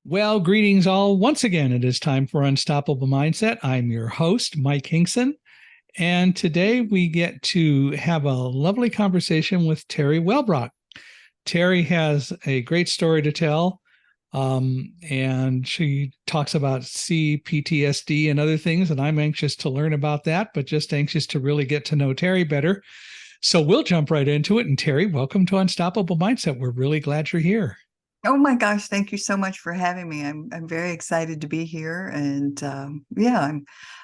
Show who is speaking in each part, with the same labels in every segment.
Speaker 1: Well, greetings all. Once again, it is time for Unstoppable Mindset. I'm your host, Mike Hinkson, and today we get to have a lovely conversation with Teri Wellbrock. Teri has a great story to tell, and she talks about CPTSD and other things, and I'm anxious to learn about that, but just anxious to really get to know Teri better. So we'll jump right into it. And Teri, welcome to Unstoppable Mindset. We're really glad you're here.
Speaker 2: Oh my gosh, thank you so much for having me. I'm very excited to be here. And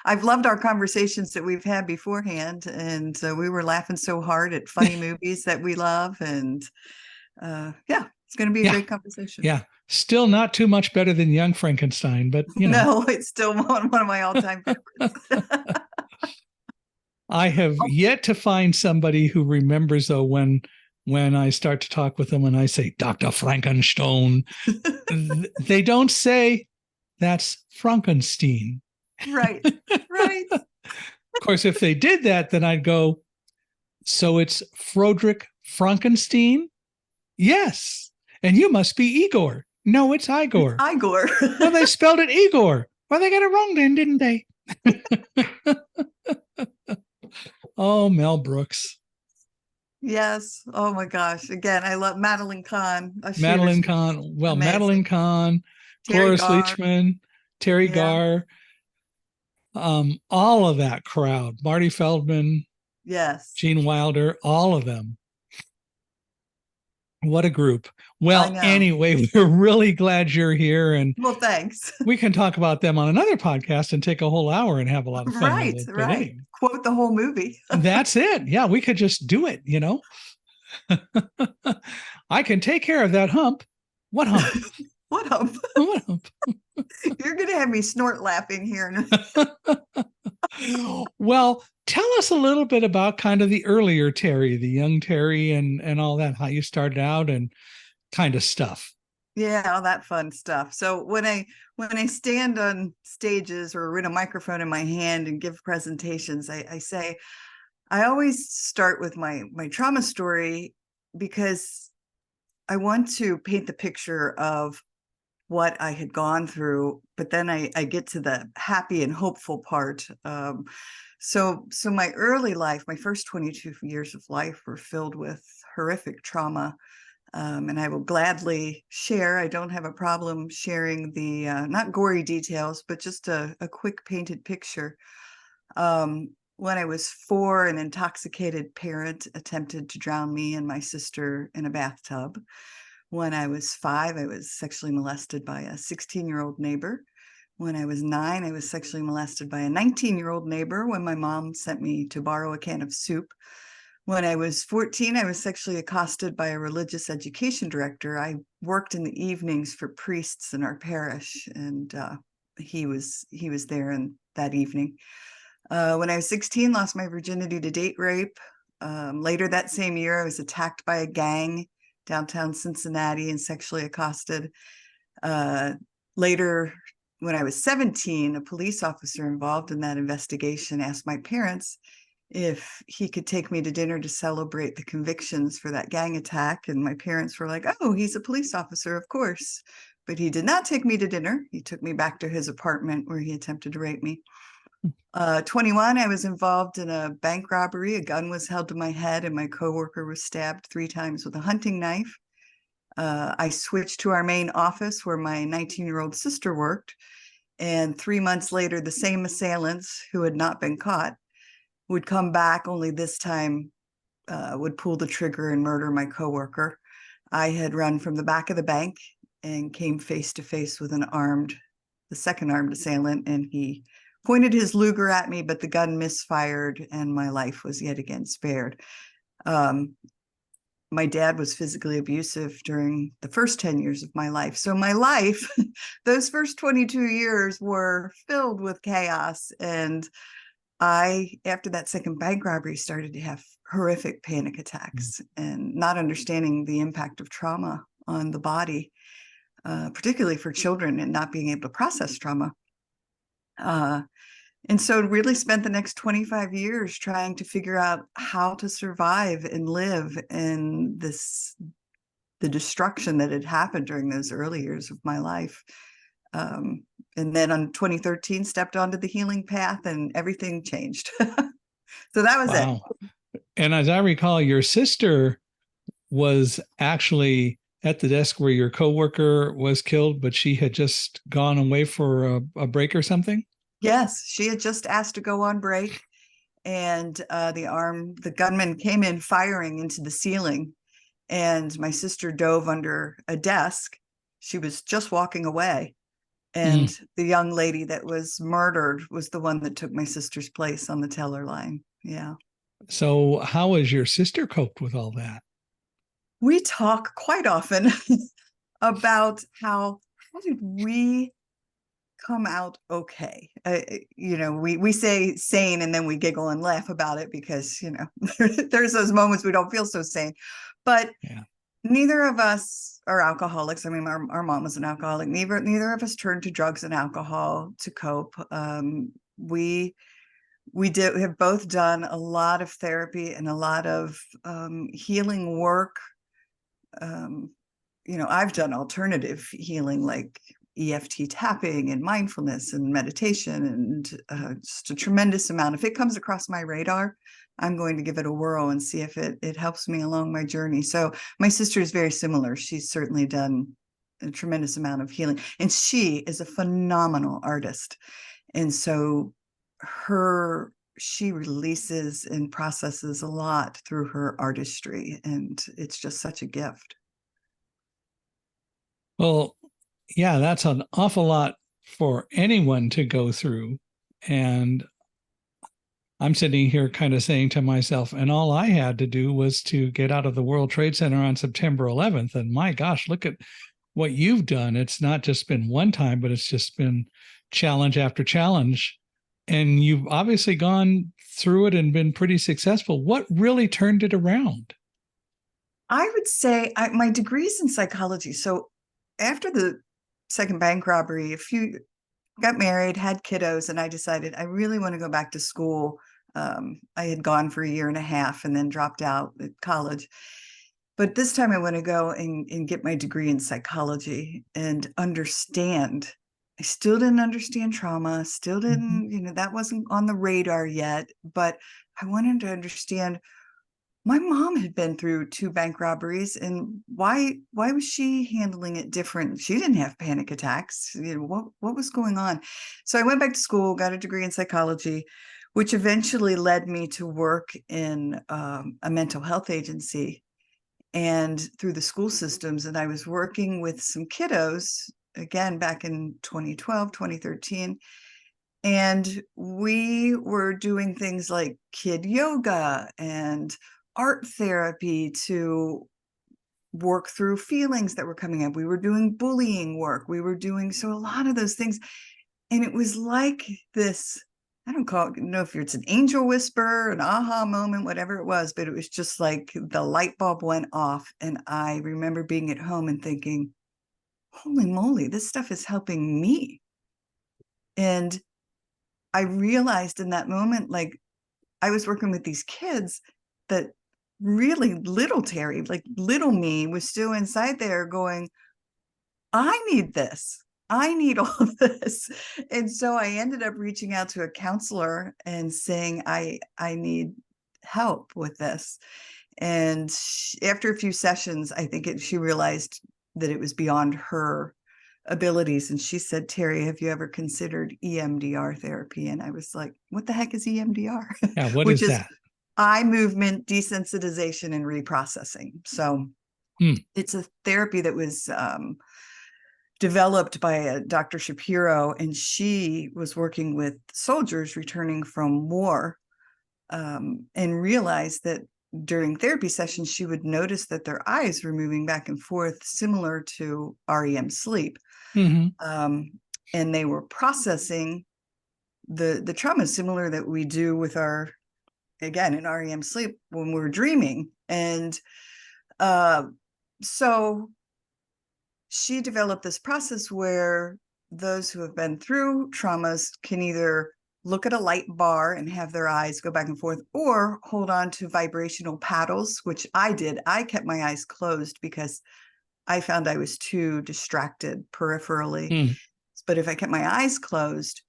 Speaker 2: I've loved our conversations that we've had beforehand. And we were laughing so hard at funny movies that we love. And it's going to be a
Speaker 1: Yeah,
Speaker 2: great conversation.
Speaker 1: yeah. Still not too much better than Young Frankenstein, but
Speaker 2: No, it's still one of my all-time favorites.
Speaker 1: I have yet to find somebody who remembers though when I start to talk with them and I say Dr. Frankenstein, they don't say that's Frankenstein.
Speaker 2: Right, right.
Speaker 1: Of course, if they did that, then I'd go, so it's Frederick Frankenstein? Yes. And you must be Igor. No, it's Igor.
Speaker 2: It's Igor.
Speaker 1: Well, they spelled it Igor. Well, they got it wrong then, didn't they? Oh, Mel Brooks.
Speaker 2: Yes. Oh my gosh. Again, I love Madeline Kahn.
Speaker 1: Madeline Kahn. Well,
Speaker 2: amazing.
Speaker 1: Madeline Kahn,
Speaker 2: Terry
Speaker 1: Cloris
Speaker 2: Garr.
Speaker 1: Leachman, Terry Garr, all of that crowd, Marty Feldman,
Speaker 2: Yes.
Speaker 1: Gene Wilder, all of them. What a group. Well, anyway, we're really glad you're here. And
Speaker 2: well, thanks.
Speaker 1: We can talk about them on another podcast and take a whole hour and have a lot of fun.
Speaker 2: Right,
Speaker 1: with it.
Speaker 2: Right. Anyway. Quote the whole movie.
Speaker 1: That's it. Yeah, we could just do it, I can take care of that hump. What hump?
Speaker 2: What hump?
Speaker 1: What hump?
Speaker 2: You're going to have me snort laughing here.
Speaker 1: Well, tell us a little bit about kind of the earlier Teri, the young Teri and all that, how you started out and kind of stuff.
Speaker 2: Yeah, all that fun stuff. So when I stand on stages or with a microphone in my hand and give presentations, I say, I always start with my trauma story because I want to paint the picture of what I had gone through, but then I get to the happy and hopeful part. So my early life, my first 22 years of life were filled with horrific trauma. And I will gladly share. I don't have a problem sharing the not gory details, but just a quick painted picture. When I was 4, an intoxicated parent attempted to drown me and my sister in a bathtub. When I was 5, I was sexually molested by a 16-year-old neighbor. When I was 9, I was sexually molested by a 19-year-old neighbor when my mom sent me to borrow a can of soup. When I was 14, I was sexually accosted by a religious education director. I worked in the evenings for priests in our parish, and he was there in that evening. When I was 16, lost my virginity to date rape. Later that same year, I was attacked by a gang downtown Cincinnati and sexually accosted. Later, when I was 17, a police officer involved in that investigation asked my parents if he could take me to dinner to celebrate the convictions for that gang attack. And my parents were like, oh, he's a police officer, of course. But he did not take me to dinner. He took me back to his apartment where he attempted to rape me. 21, I was involved in a bank robbery. A gun was held to my head and my coworker was stabbed 3 times with a hunting knife. I switched to our main office where my 19-year-old sister worked. And 3 months later, the same assailants who had not been caught would come back, only this time would pull the trigger and murder my coworker. I had run from the back of the bank and came face to face with the second armed assailant, and he pointed his Luger at me, but the gun misfired and my life was yet again spared. My dad was physically abusive during the first 10 years of my life. So my life, those first 22 years were filled with chaos. And after that second bank robbery, started to have horrific panic attacks and not understanding the impact of trauma on the body, particularly for children and not being able to process trauma. And so really spent the next 25 years trying to figure out how to survive and live in the destruction that had happened during those early years of my life. And then on 2013, stepped onto the healing path and everything changed. So that was it.
Speaker 1: Wow. And as I recall, your sister was actually at the desk where your coworker was killed, but she had just gone away for a break or something.
Speaker 2: Yes, she had just asked to go on break, and the gunman came in firing into the ceiling, and my sister dove under a desk. She was just walking away, and
Speaker 1: Mm.
Speaker 2: the young lady that was murdered was the one that took my sister's place on the teller line. Yeah.
Speaker 1: So, how has your sister coped with all that?
Speaker 2: We talk quite often about how did we come out okay. We say sane and then we giggle and laugh about it because there's those moments we don't feel so sane, but
Speaker 1: Yeah.
Speaker 2: neither of us are alcoholics. I mean, our mom was an alcoholic. Neither of us turned to drugs and alcohol to cope. We have both done a lot of therapy and a lot of healing work. um, I've done alternative healing like EFT tapping and mindfulness and meditation, and just a tremendous amount. If it comes across my radar, I'm going to give it a whirl and see if it helps me along my journey. So my sister is very similar. She's certainly done a tremendous amount of healing, and she is a phenomenal artist. And so she releases and processes a lot through her artistry, and it's just such a gift.
Speaker 1: Well, yeah, that's an awful lot for anyone to go through. And I'm sitting here kind of saying to myself, and all I had to do was to get out of the World Trade Center on September 11th. And my gosh, look at what you've done. It's not just been one time, but it's just been challenge after challenge. And you've obviously gone through it and been pretty successful. What really turned it around?
Speaker 2: I would say my degree is in psychology. So after the second bank robbery, got married, had kiddos, and I decided I really want to go back to school. I had gone for a year and a half and then dropped out at college. But this time I want to go and get my degree in psychology and understand. I still didn't understand trauma, still
Speaker 1: Mhm.
Speaker 2: didn't, that wasn't on the radar yet, but I wanted to understand. My mom had been through two bank robberies, and why was she handling it different? She didn't have panic attacks. What was going on? So I went back to school, got a degree in psychology, which eventually led me to work in a mental health agency and through the school systems. And I was working with some kiddos again back in 2012, 2013. And we were doing things like kid yoga and art therapy to work through feelings that were coming up. We were doing bullying work. We were doing a lot of those things. And it was like this, I don't know if it's an angel whisper, an aha moment, whatever it was, but it was just like the light bulb went off. And I remember being at home and thinking, holy moly, this stuff is helping me. And I realized in that moment, like, I was working with these kids that really little Teri, like little me, was still inside there going, I need this. I need all of this. And so I ended up reaching out to a counselor and saying, I need help with this. And after a few sessions, I think she realized that it was beyond her abilities. And she said, Teri, have you ever considered EMDR therapy? And I was like, what the heck is EMDR?
Speaker 1: Yeah, what
Speaker 2: Which
Speaker 1: is
Speaker 2: is
Speaker 1: that?
Speaker 2: eye movement desensitization and reprocessing. So
Speaker 1: Hmm.
Speaker 2: it's a therapy that was developed by Dr. Shapiro, and she was working with soldiers returning from war, and realized that during therapy sessions, she would notice that their eyes were moving back and forth, similar to REM sleep.
Speaker 1: Hmm.
Speaker 2: And they were processing the trauma similar that we do with again, in REM sleep when we're dreaming. And so she developed this process where those who have been through traumas can either look at a light bar and have their eyes go back and forth, or hold on to vibrational paddles, which I did. I kept my eyes closed because I found I was too distracted peripherally.
Speaker 1: Hmm.
Speaker 2: But if I kept my eyes closed,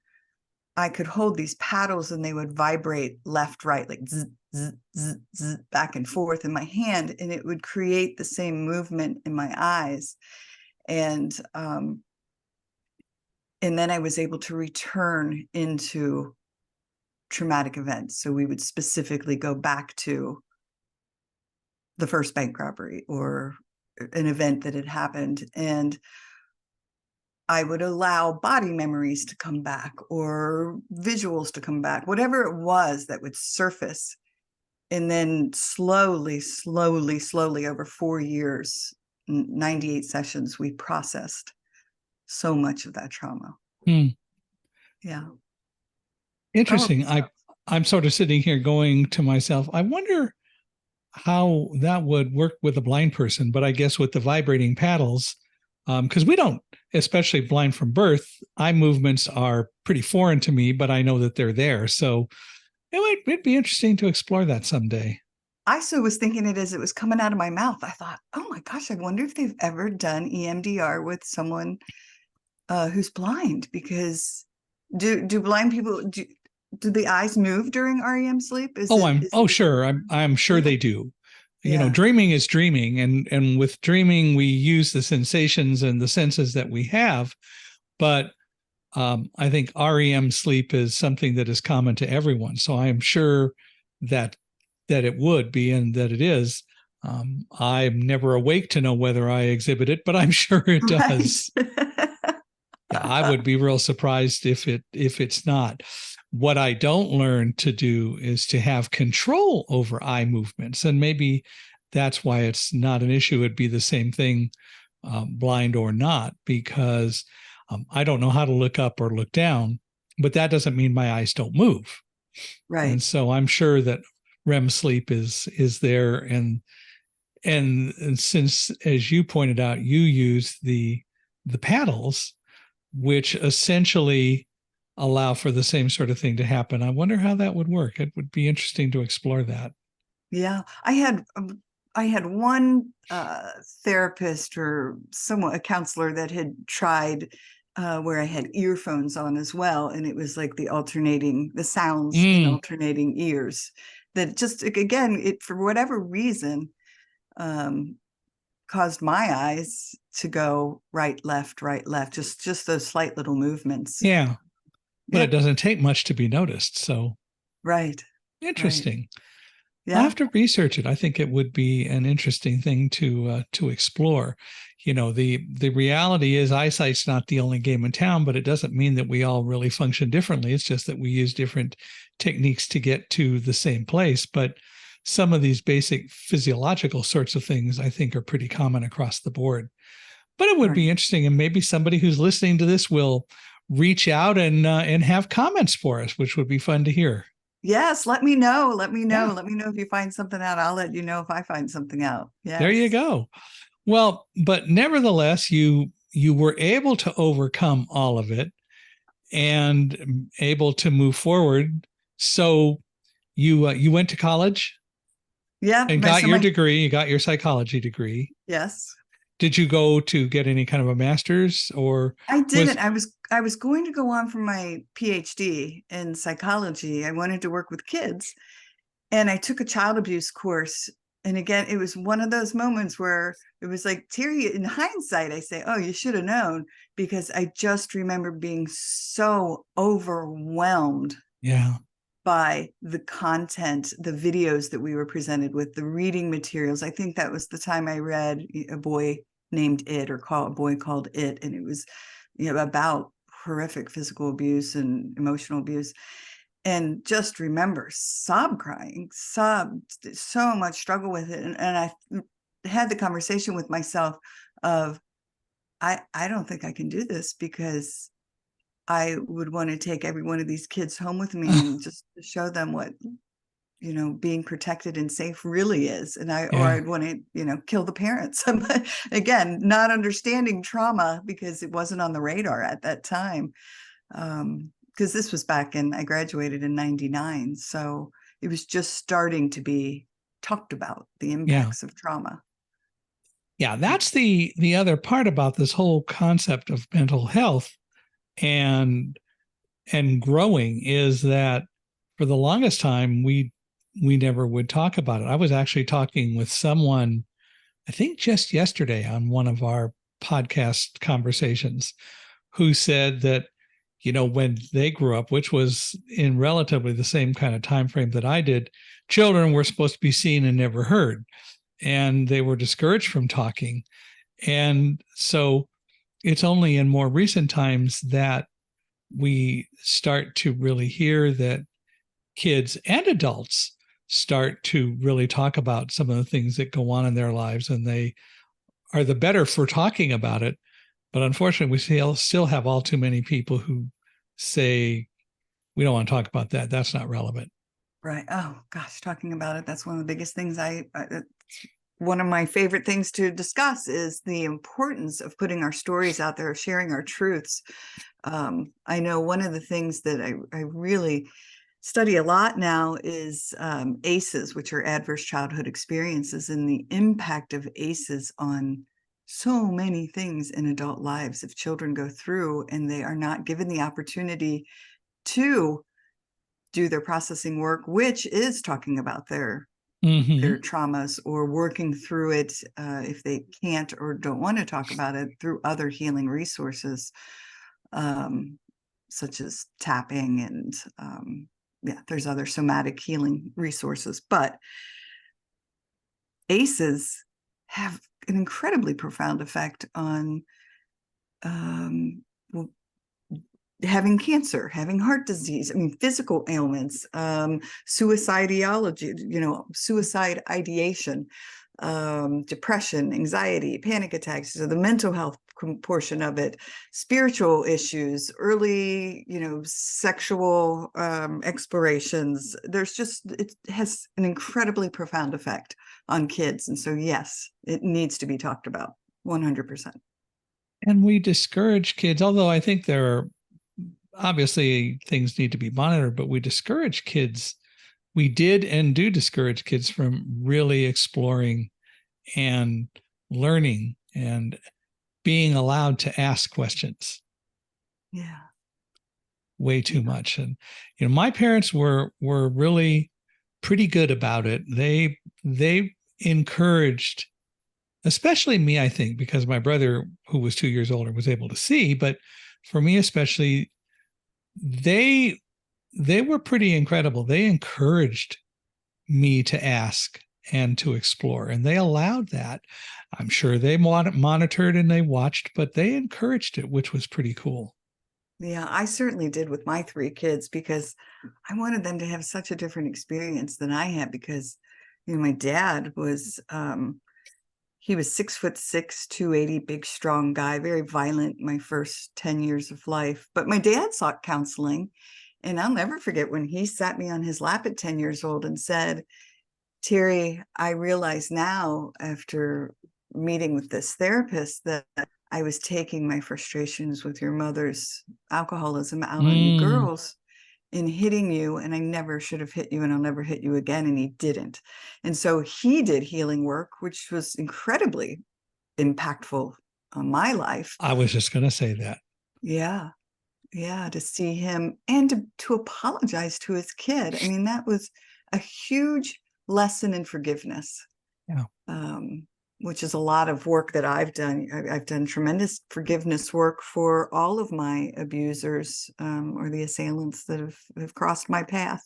Speaker 2: I could hold these paddles and they would vibrate left, right, like zzz, zzz, zzz, zzz, back and forth in my hand, and it would create the same movement in my eyes. And then I was able to return into traumatic events. So we would specifically go back to the first bank robbery or an event that had happened, and I would allow body memories to come back or visuals to come back, whatever it was that would surface. And then slowly over 4 years, 98 sessions, we processed so much of that trauma. Yeah.
Speaker 1: Interesting. I'm sort of sitting here going to myself, I wonder how that would work with a blind person, but I guess with the vibrating paddles, because we don't, especially blind from birth, eye movements are pretty foreign to me, but I know that they're there. So it'd be interesting to explore that someday.
Speaker 2: I so was thinking it as it was coming out of my mouth. I thought, oh my gosh, I wonder if they've ever done EMDR with someone who's blind, because do blind people, do the eyes move during REM sleep?
Speaker 1: Sure. I'm sure they do.
Speaker 2: Yeah.
Speaker 1: Dreaming is dreaming, and with dreaming we use the sensations and the senses that we have, but I think REM sleep is something that is common to everyone. So I am sure that it would be, and that it is. I'm never awake to know whether I exhibit it, but I'm sure it does.
Speaker 2: Right.
Speaker 1: Yeah, I would be real surprised if it's not. What I don't learn to do is to have control over eye movements, and maybe that's why it's not an issue. It'd be the same thing, blind or not, because I don't know how to look up or look down, but that doesn't mean my eyes don't move.
Speaker 2: Right.
Speaker 1: And so I'm sure that REM sleep is there, and since, as you pointed out, you use the paddles, which essentially allow for the same sort of thing to happen. I wonder how that would work. It would be interesting to explore that.
Speaker 2: Yeah, I had one therapist or a counselor that had tried where I had earphones on as well, and it was like the sounds in alternating ears. That just, again, it, for whatever reason, caused my eyes to go right, left, just those slight little movements.
Speaker 1: Yeah, but it doesn't take much to be noticed. So
Speaker 2: right,
Speaker 1: interesting.
Speaker 2: Right. Yeah.
Speaker 1: I'll have to research it. I think it would be an interesting thing to explore. The reality is eyesight's not the only game in town, but it doesn't mean that we all really function differently. It's just that we use different techniques to get to the same place. But some of these basic physiological sorts of things, I think, are pretty common across the board. But it would be interesting, and maybe somebody who's listening to this will reach out and have comments for us, which would be fun to hear.
Speaker 2: Yes, let me know.
Speaker 1: Yeah.
Speaker 2: Let me know if you find something out. I'll let you know if I find something out. Yeah.
Speaker 1: There you go. Well, but nevertheless, you were able to overcome all of it and able to move forward. So you went to college,
Speaker 2: yeah,
Speaker 1: and got your degree. You got your psychology degree.
Speaker 2: Yes.
Speaker 1: Did you go to get any kind of a master's, or?
Speaker 2: I didn't. I was going to go on for my PhD in psychology. I wanted to work with kids, and I took a child abuse course. And again, it was one of those moments where it was like, Teri, in hindsight, I say, oh, you should have known, because I just remember being so overwhelmed.
Speaker 1: Yeah.
Speaker 2: By the content, the videos that we were presented with, the reading materials. I think that was the time I read A Boy Named It, or A Boy Called It. And it was, about horrific physical abuse and emotional abuse. And just remember crying, so much struggle with it. And I had the conversation with myself of, I don't think I can do this, because I would want to take every one of these kids home with me and just show them what, being protected and safe really is. And or I'd want to, kill the parents. Again, not understanding trauma, because it wasn't on the radar at that time. Because this was I graduated in 99. So it was just starting to be talked about, the impacts of trauma.
Speaker 1: Yeah, that's the other part about this whole concept of mental health. and growing is that for the longest time we never would talk about it. I was actually talking with someone, I think just yesterday on one of our podcast conversations, who said that, when they grew up, which was in relatively the same kind of time frame that I did, children were supposed to be seen and never heard, and they were discouraged from talking. And so it's only in more recent times that we start to really hear that kids and adults start to really talk about some of the things that go on in their lives, and they are the better for talking about it. But unfortunately, we still have all too many people who say, we don't want to talk about that. That's not relevant.
Speaker 2: Right. Oh gosh, talking about it. That's one of the biggest things one of my favorite things to discuss is the importance of putting our stories out there, sharing our truths. I know one of the things that I really study a lot now is ACEs, which are adverse childhood experiences, and the impact of ACEs on so many things in adult lives. If children go through and they are not given the opportunity to do their processing work, which is talking about their traumas or working through it, if they can't or don't want to talk about it, through other healing resources, such as tapping and there's other somatic healing resources. But ACEs have an incredibly profound effect on having cancer, having heart disease, physical ailments, suicide ideation, depression, anxiety, panic attacks, so the mental health portion of it, spiritual issues, early, sexual explorations. It has an incredibly profound effect on kids. And so, yes, it needs to be talked about 100%.
Speaker 1: And we discourage kids, although I think there are obviously things need to be monitored, but we discourage kids. We did and do discourage kids from really exploring and learning and being allowed to ask questions.
Speaker 2: Yeah.
Speaker 1: Way too much. And, my parents were really pretty good about it. They encouraged, especially me, I think, because my brother, who was 2 years older, was able to see, but for me especially, they were pretty incredible. They encouraged me to ask and to explore, and they allowed that. I'm sure they monitored and they watched, but they encouraged it, which was pretty cool.
Speaker 2: Yeah, I certainly did with my 3 kids, because I wanted them to have such a different experience than I had, because, my dad was, he was 6'6", 280, big, strong guy, very violent my first 10 years of life. But my dad sought counseling, and I'll never forget when he sat me on his lap at 10 years old and said, "Teri, I realize now, after meeting with this therapist, that I was taking my frustrations with your mother's alcoholism out on you girls and hitting you, and I never should have hit you, and I'll never hit you again." And he didn't. And so he did healing work, which was incredibly impactful on my life.
Speaker 1: I was just going to say that.
Speaker 2: Yeah. Yeah. To see him and to apologize to his kid. That was a huge lesson in forgiveness.
Speaker 1: Yeah.
Speaker 2: Which is a lot of work that I've done. I've done tremendous forgiveness work for all of my abusers, or the assailants that have crossed my path,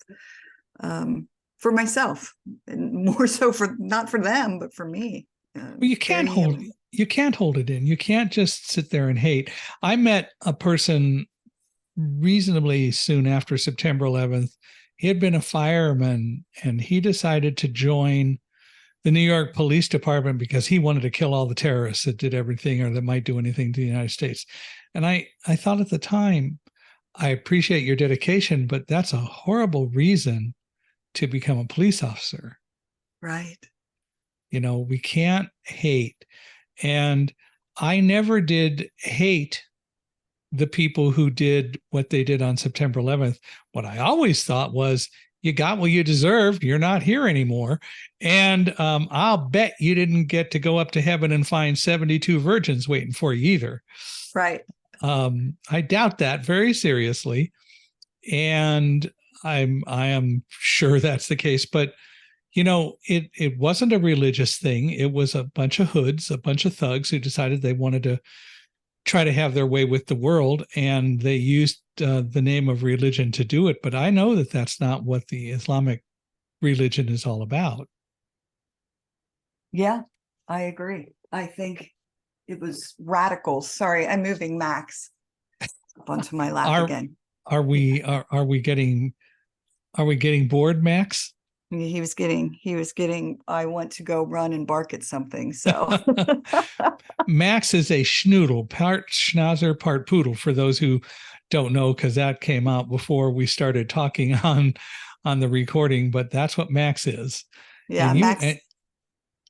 Speaker 2: for myself, and more so not for them, but for me.
Speaker 1: Well, you can't hold it in. You can't just sit there and hate. I met a person reasonably soon after September 11th. He had been a fireman, and he decided to join the New York Police Department because he wanted to kill all the terrorists that did everything or that might do anything to the United States. And I thought at the time, I appreciate your dedication, but that's a horrible reason to become a police officer.
Speaker 2: Right.
Speaker 1: We can't hate. And I never did hate the people who did what they did on September 11th. What I always thought was, you got what you deserved. You're not here anymore. And I'll bet you didn't get to go up to heaven and find 72 virgins waiting for you either.
Speaker 2: Right.
Speaker 1: I doubt that very seriously, and I am sure that's the case. But it wasn't a religious thing. It was a bunch of hoods, a bunch of thugs who decided they wanted to try to have their way with the world, and they used the name of religion to do it. But I know that that's not what the Islamic religion is all about.
Speaker 2: Yeah, I agree. I think it was radical. Sorry, I'm moving Max up onto my lap
Speaker 1: Are
Speaker 2: again.
Speaker 1: are we getting bored, Max?
Speaker 2: He was getting, I want to go run and bark at something. So
Speaker 1: Max is a schnoodle, part schnauzer, part poodle, for those who don't know, because that came out before we started talking on the recording, but that's what Max is.
Speaker 2: yeah,
Speaker 1: And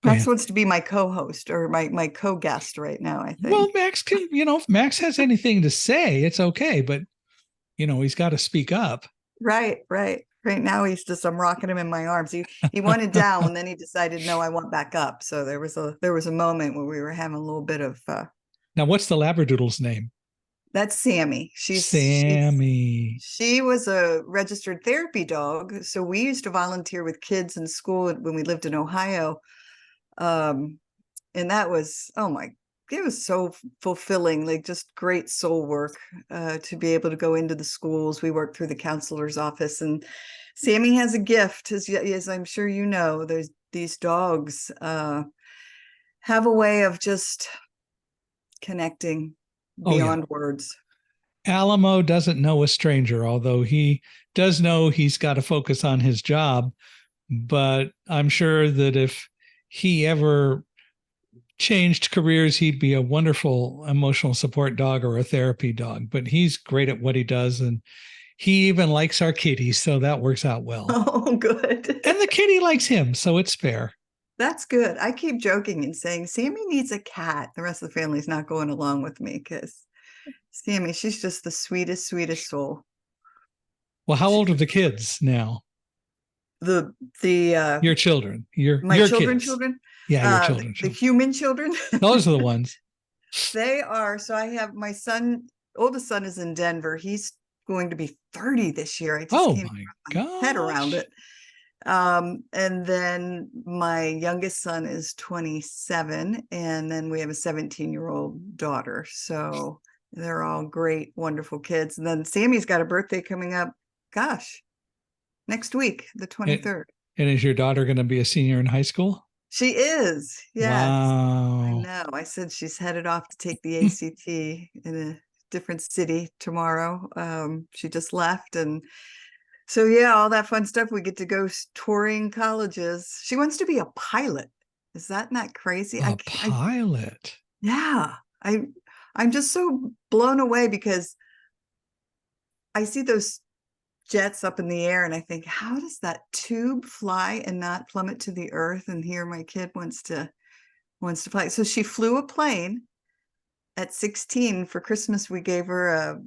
Speaker 2: Max wants to be my co-host or my co-guest right now, I think.
Speaker 1: Well, Max can, if Max has anything to say, it's okay, but he's got to speak up.
Speaker 2: Right. Right now he's just, I'm rocking him in my arms. He wanted down and then he decided, no, I want back up. So there was a moment where we were having a little bit of
Speaker 1: Now, what's the Labradoodle's name?
Speaker 2: that's Sammy.
Speaker 1: Sammy.
Speaker 2: She was a registered therapy dog. So we used to volunteer with kids in school when we lived in Ohio. And that was, it was so fulfilling, like just great soul work to be able to go into the schools. We worked through the counselor's office, and Sammy has a gift, as I'm sure you know. There's these dogs have a way of just connecting beyond words.
Speaker 1: Alamo doesn't know a stranger, although he does know he's got to focus on his job. But I'm sure that if he ever changed careers, he'd be a wonderful emotional support dog or a therapy dog. But he's great at what he does, and he even likes our kitty, so that works out well.
Speaker 2: Oh, good.
Speaker 1: And the kitty likes him, so it's fair.
Speaker 2: That's good. I keep joking and saying Sammy needs a cat. The rest of the family's not going along with me because Sammy, she's just the sweetest soul.
Speaker 1: Well, how old are the kids now? Your children, your
Speaker 2: children,
Speaker 1: kids. Yeah, your children.
Speaker 2: The human children.
Speaker 1: Those are the ones.
Speaker 2: They are. So I have my oldest son is in Denver. He's going to be 30 this year. I just can't get my head around it. And then my youngest son is 27, and then we have a 17-year-old daughter. So they're all great, wonderful kids. And then Sammy's got a birthday coming up. Gosh, next week, the 23rd.
Speaker 1: And is your daughter going to be a senior in high school?
Speaker 2: She is. Yes.
Speaker 1: Wow.
Speaker 2: I know. I said she's headed off to take the ACT in a different city tomorrow. She just left. And so, yeah, all that fun stuff. We get to go touring colleges. She wants to be a pilot. Is that not crazy?
Speaker 1: A pilot?
Speaker 2: Yeah. I'm just so blown away because I see those jets up in the air and I think, how does that tube fly and not plummet to the earth? And here my kid wants to fly. So she flew a plane at 16. For Christmas, we gave her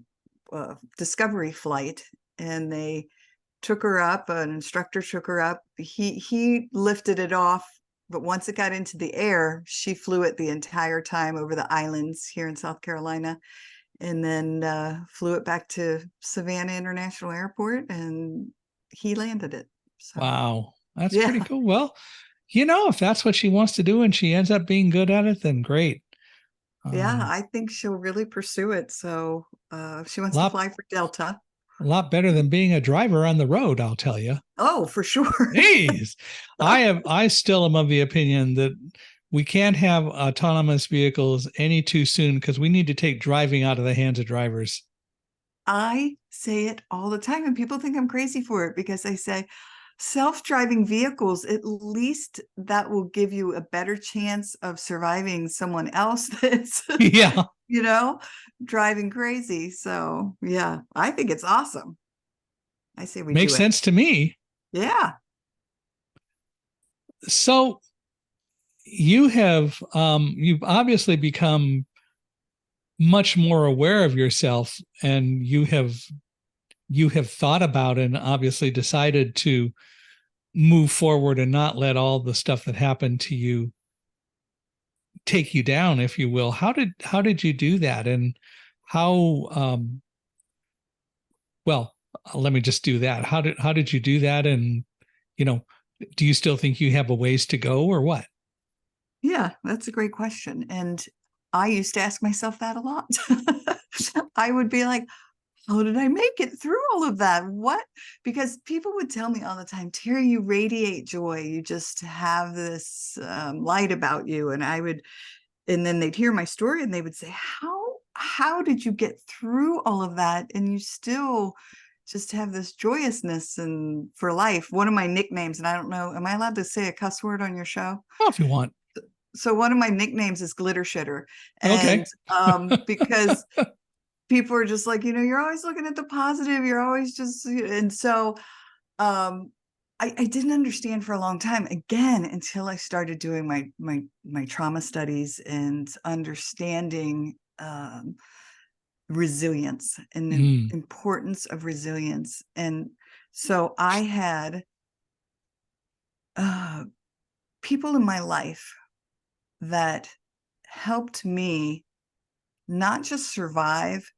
Speaker 2: a discovery flight, and they took her up. An instructor took her up. He lifted it off, but once it got into the air, she flew it the entire time over the islands here in South Carolina, and then flew it back to Savannah International Airport, and he landed it. So,
Speaker 1: wow, that's pretty cool. Well, if that's what she wants to do and she ends up being good at it, then great.
Speaker 2: Yeah, I think she'll really pursue it. So she wants to fly for Delta.
Speaker 1: A lot better than being a driver on the road, I'll tell you.
Speaker 2: Oh, for sure.
Speaker 1: Jeez. I still am of the opinion that we can't have autonomous vehicles any too soon, because we need to take driving out of the hands of drivers.
Speaker 2: I say it all the time, and people think I'm crazy for it because I say self-driving vehicles, at least that will give you a better chance of surviving someone else that's driving crazy. So yeah, I think it's awesome. I say we
Speaker 1: makes sense to me.
Speaker 2: Yeah.
Speaker 1: So you've obviously become much more aware of yourself, and you have thought about and obviously decided to move forward and not let all the stuff that happened to you take you down, if you will. How did you do that? And how, well, let me just do that. How did you do that? And, you know, do you still think you have a ways to go or what?
Speaker 2: Yeah, that's a great question. And I used to ask myself that a lot. I would be like, how did I make it through all of that? What? Because people would tell me all the time, Teri, you radiate joy. You just have this light about you. And then they'd hear my story and they would say, how did you get through all of that? And you still just have this joyousness and for life. One of my nicknames, and I don't know, am I allowed to say a cuss word on your show?
Speaker 1: Well, if you want.
Speaker 2: So one of my nicknames is Glitter Shitter.
Speaker 1: Okay.
Speaker 2: And because people are just like, you're always looking at the positive, you're always just, and so I didn't understand for a long time, again, until I started doing my trauma studies and understanding resilience and the
Speaker 1: Mm,
Speaker 2: importance of resilience. And so I had people in my life that helped me not just survive,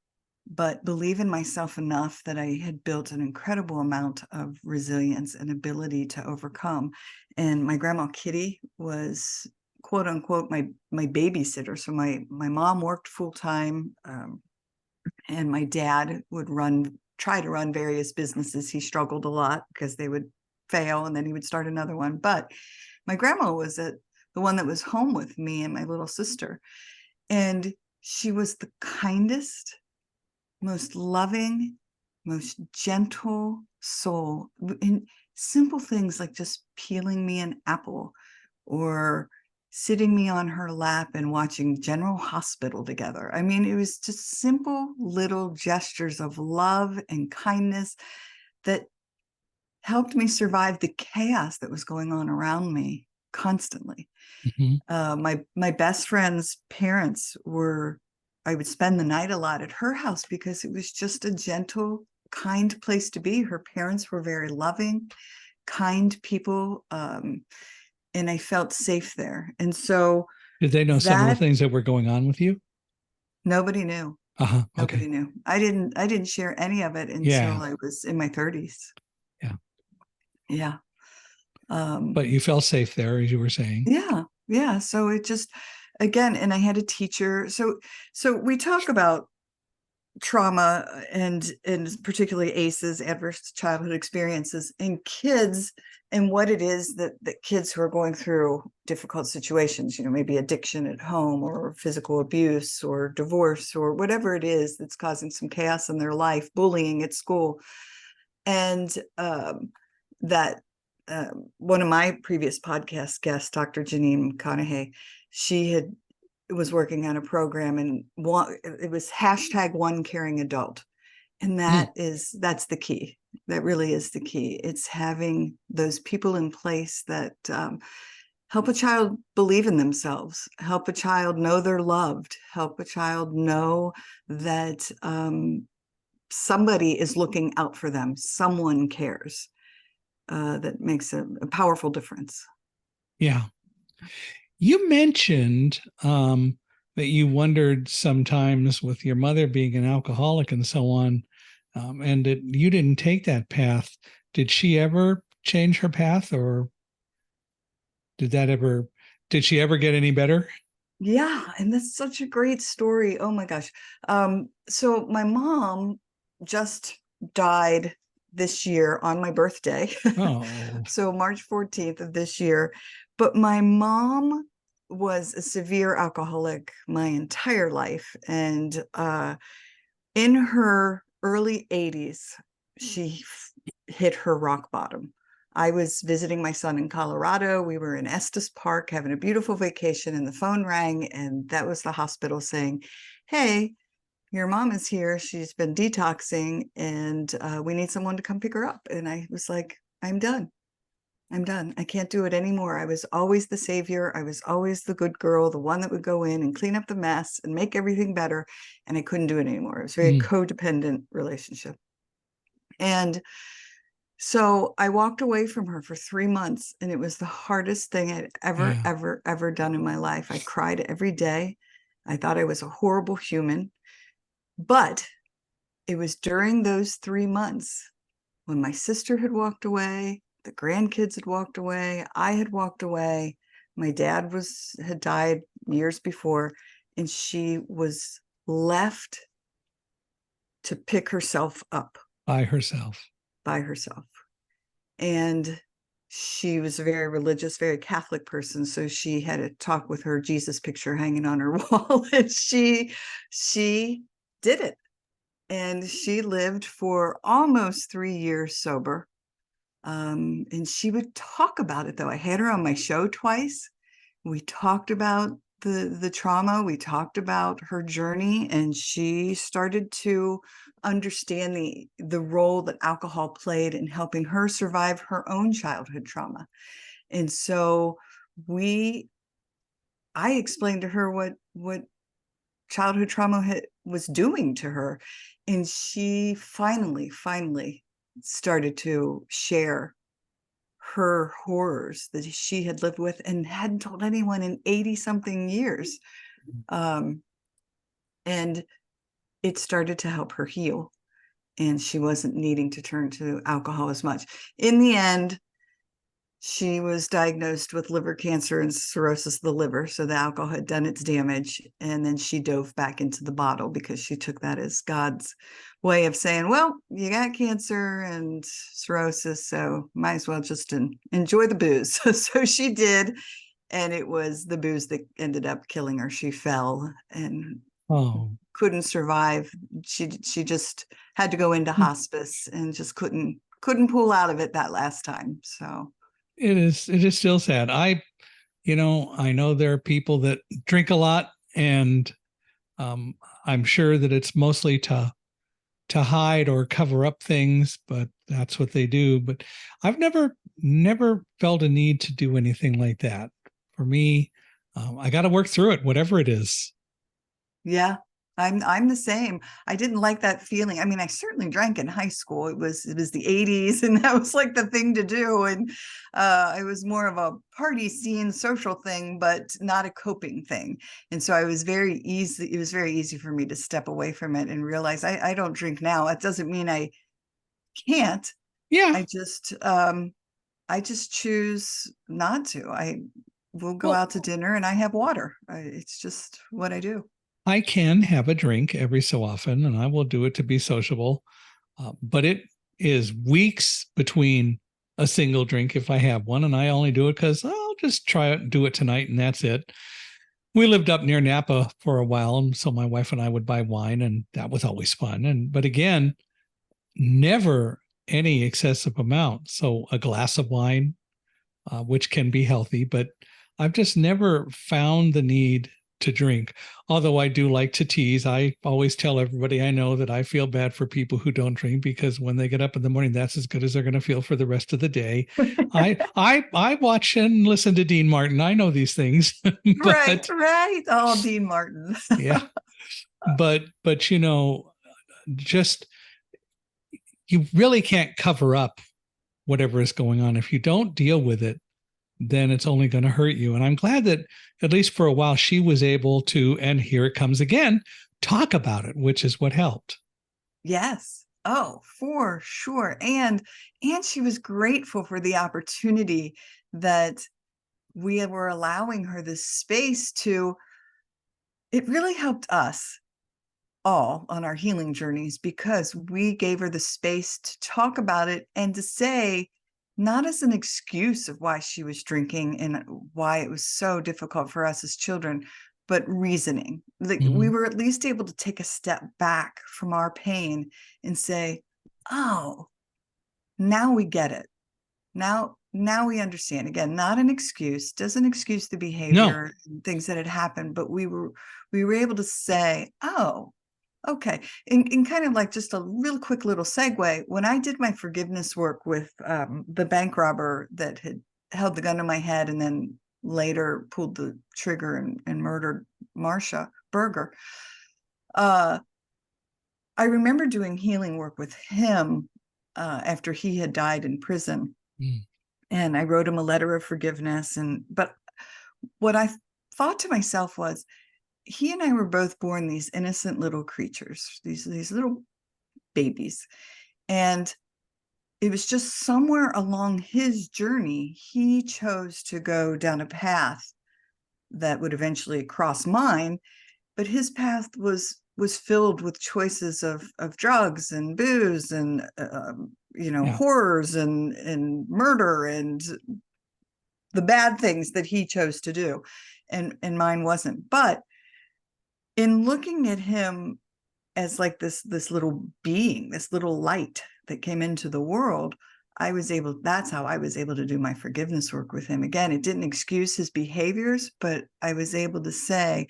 Speaker 2: but believe in myself enough that I had built an incredible amount of resilience and ability to overcome. And my grandma Kitty was, quote unquote, my babysitter. So my mom worked full time, and my dad would try to run various businesses. He struggled a lot because they would fail and then he would start another one. But my grandma was the one that was home with me and my little sister. And she was the kindest, most loving, most gentle soul in simple things like just peeling me an apple or sitting me on her lap and watching General Hospital together. I mean, it was just simple little gestures of love and kindness that helped me survive the chaos that was going on around me constantly.
Speaker 1: mhm.
Speaker 2: My best friend's parents were, I would spend the night a lot at her house because it was just a gentle, kind place to be. Her parents were very loving, kind people, and I felt safe there. And so
Speaker 1: Did they know some of the
Speaker 2: that
Speaker 1: things that were going on with you?
Speaker 2: nobody knew.
Speaker 1: Uh-huh.
Speaker 2: Nobody
Speaker 1: Okay.
Speaker 2: knew. I didn't share any of it until
Speaker 1: Yeah.
Speaker 2: I was in my 30s.
Speaker 1: Yeah.
Speaker 2: Yeah.
Speaker 1: But you felt safe there, as you were saying.
Speaker 2: Yeah. Yeah. So it just, again, and I had a teacher. So we talk about trauma and particularly ACEs, adverse childhood experiences, in kids, and what it is that kids who are going through difficult situations, maybe addiction at home or physical abuse or divorce or whatever it is that's causing some chaos in their life, bullying at school. And that one of my previous podcast guests, Dr. Janine McConaughey, she was working on a program, and it was hashtag one caring adult. And
Speaker 1: Mm,
Speaker 2: that's the key. That really is the key. It's having those people in place that help a child believe in themselves, help a child know they're loved, help a child know that somebody is looking out for them, someone cares. That makes a powerful difference.
Speaker 1: yeah. You mentioned that you wondered sometimes with your mother being an alcoholic and so on, and that you didn't take that path. Did she ever change her path, or did that ever? Did she ever get any better?
Speaker 2: Yeah, and that's such a great story. Oh my gosh. So my mom just died this year on my birthday.
Speaker 1: Oh,
Speaker 2: So March 14th of this year. But my mom was a severe alcoholic my entire life. And in her early 80s, she hit her rock bottom. I was visiting my son in Colorado. We were in Estes Park having a beautiful vacation, and the phone rang, and that was the hospital saying, "Hey, your mom is here. She's been detoxing, and we need someone to come pick her up." And I was like, "I'm done. I'm done. I can't do it anymore." I was always the savior. I was always the good girl, the one that would go in and clean up the mess and make everything better. And I couldn't do it anymore. It was a very
Speaker 1: mm,
Speaker 2: codependent relationship. And so I walked away from her for 3 months, and it was the hardest thing I'd ever,
Speaker 1: yeah.
Speaker 2: ever, ever done in my life. I cried every day. I thought I was a horrible human. But it was during those 3 months when my sister had walked away, the grandkids had walked away, I had walked away, my dad had died years before, and she was left to pick herself up
Speaker 1: By herself.
Speaker 2: by herself. And she was a very religious, very Catholic person. So she had a talk with her Jesus picture hanging on her wall. And she did it. And she lived for almost 3 years sober. And she would talk about it, though. I had her on my show twice. We talked about the trauma. We talked about her journey, and she started to understand the role that alcohol played in helping her survive her own childhood trauma. And so I explained to her what childhood trauma was doing to her, and she finally started to share her horrors that she had lived with and hadn't told anyone in 80 something years. And it started to help her heal, and she wasn't needing to turn to alcohol as much. In the end, she was diagnosed with liver cancer and cirrhosis of the liver. So the alcohol had done its damage. And then she dove back into the bottle because she took that as God's way of saying, well, you got cancer and cirrhosis, so might as well just enjoy the booze. So she did. And it was the booze that ended up killing her. She fell and couldn't survive. She just had to go into hospice and just couldn't pull out of it that last time. So
Speaker 1: it is still sad. I know there are people that drink a lot, and I'm sure that it's mostly to hide or cover up things, but that's what they do. But I've never felt a need to do anything like that. For me, I got to work through it, whatever it is.
Speaker 2: Yeah, I'm the same. I didn't like that feeling. I mean, I certainly drank in high school. It was the 80s, and that was like the thing to do. And it was more of a party scene, social thing, but not a coping thing. And so it was very easy for me to step away from it and realize I don't drink now. It doesn't mean I can't.
Speaker 1: Yeah.
Speaker 2: I just choose not to. I will go
Speaker 1: Well,
Speaker 2: out to dinner and I have water. It's just what I do.
Speaker 1: I can have a drink every so often, and I will do it to be sociable. But it is weeks between a single drink if I have one, and I only do it because I'll just try it and do it tonight, and that's it. We lived up near Napa for a while, and so my wife and I would buy wine, and that was always fun. But again, never any excessive amount. So a glass of wine, which can be healthy, but I've just never found the need to drink. Although I do like to tease. I always tell everybody I know that I feel bad for people who don't drink, because when they get up in the morning, that's as good as they're going to feel for the rest of the day. I watch and listen to Dean Martin. I know these things.
Speaker 2: Right. Oh, Dean Martin.
Speaker 1: Yeah. But just, you really can't cover up whatever is going on. If you don't deal with it, then it's only going to hurt you. And I'm glad that at least for a while she was able to, and here it comes again, talk about it, which is what helped.
Speaker 2: Yes. Oh, for sure. And she was grateful for the opportunity that we were allowing her this space to. It really helped us all on our healing journeys because we gave her the space to talk about it and to say, not as an excuse of why she was drinking and why it was so difficult for us as children, but reasoning. Like we were at least able to take a step back from our pain and say, oh, now we get it. Now we understand. Again, not an excuse, doesn't excuse the behavior and things that had happened, but we were able to say, oh, okay. And kind of like just a real quick little segue, when I did my forgiveness work with the bank robber that had held the gun to my head and then later pulled the trigger and murdered Marcia Berger, I remember doing healing work with him after he had died in prison. And I wrote him a letter of forgiveness. But what I thought to myself was, he and I were both born these innocent little creatures, these little babies. And it was just somewhere along his journey, he chose to go down a path that would eventually cross mine, but his path was filled with choices of drugs and booze and
Speaker 1: Yeah.
Speaker 2: horrors and murder and the bad things that he chose to do, and mine wasn't. But in looking at him as like this little being, this little light that came into the world, that's how I was able to do my forgiveness work with him. Again, it didn't excuse his behaviors, but I was able to say,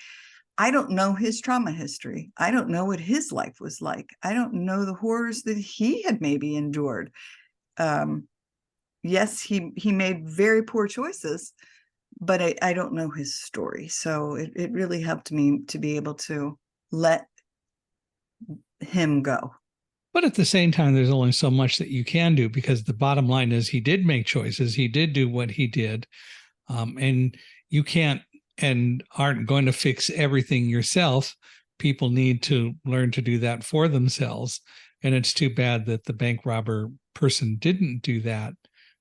Speaker 2: I don't know his trauma history. I don't know what his life was like. I don't know the horrors that he had maybe endured. Yes, he made very poor choices, but I don't know his story. So it really helped me to be able to let him go.
Speaker 1: But at the same time, there's only so much that you can do, because the bottom line is he did make choices. He did do what he did. And you can't and aren't going to fix everything yourself. People need to learn to do that for themselves. And it's too bad that the bank robber person didn't do that.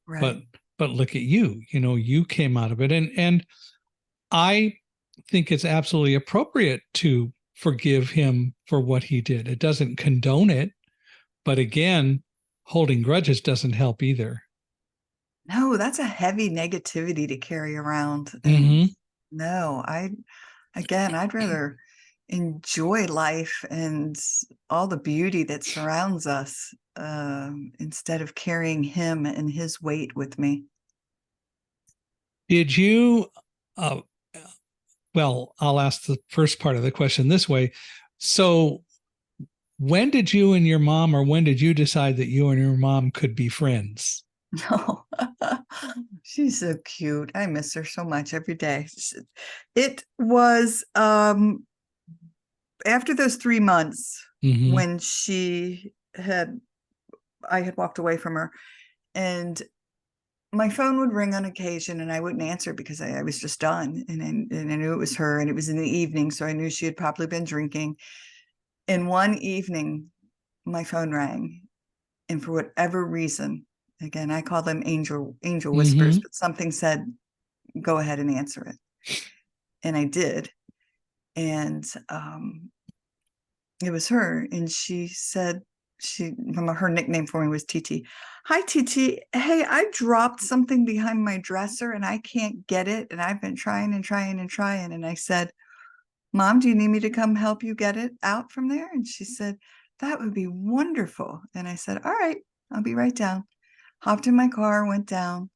Speaker 2: Right.
Speaker 1: But look at you, you came out of it. And I think it's absolutely appropriate to forgive him for what he did. It doesn't condone it. But again, holding grudges doesn't help either.
Speaker 2: No, that's a heavy negativity to carry around. And
Speaker 1: Mm-hmm.
Speaker 2: no, I'd rather enjoy life and all the beauty that surrounds us, instead of carrying him and his weight with me.
Speaker 1: Did you, uh, well, I'll ask the first part of the question this way. So, when did you and your mom, or when did you decide that you and your mom could be friends?
Speaker 2: No, she's so cute. I miss her so much every day. It was after those 3 months
Speaker 1: Mm-hmm.
Speaker 2: when I had walked away from her, and my phone would ring on occasion and I wouldn't answer because I was just done. And I knew it was her, and it was in the evening. So I knew she had probably been drinking. And one evening, my phone rang. And for whatever reason, again, I call them angel whispers,
Speaker 1: Mm-hmm.
Speaker 2: but something said, go ahead and answer it. And I did. And it was her. And she said, her nickname for me was TT. Hi, TT. Hey, I dropped something behind my dresser and I can't get it. And I've been trying and trying and trying. And I said, Mom, do you need me to come help you get it out from there? And she said, that would be wonderful. And I said, all right, I'll be right down. Hopped in my car, went down,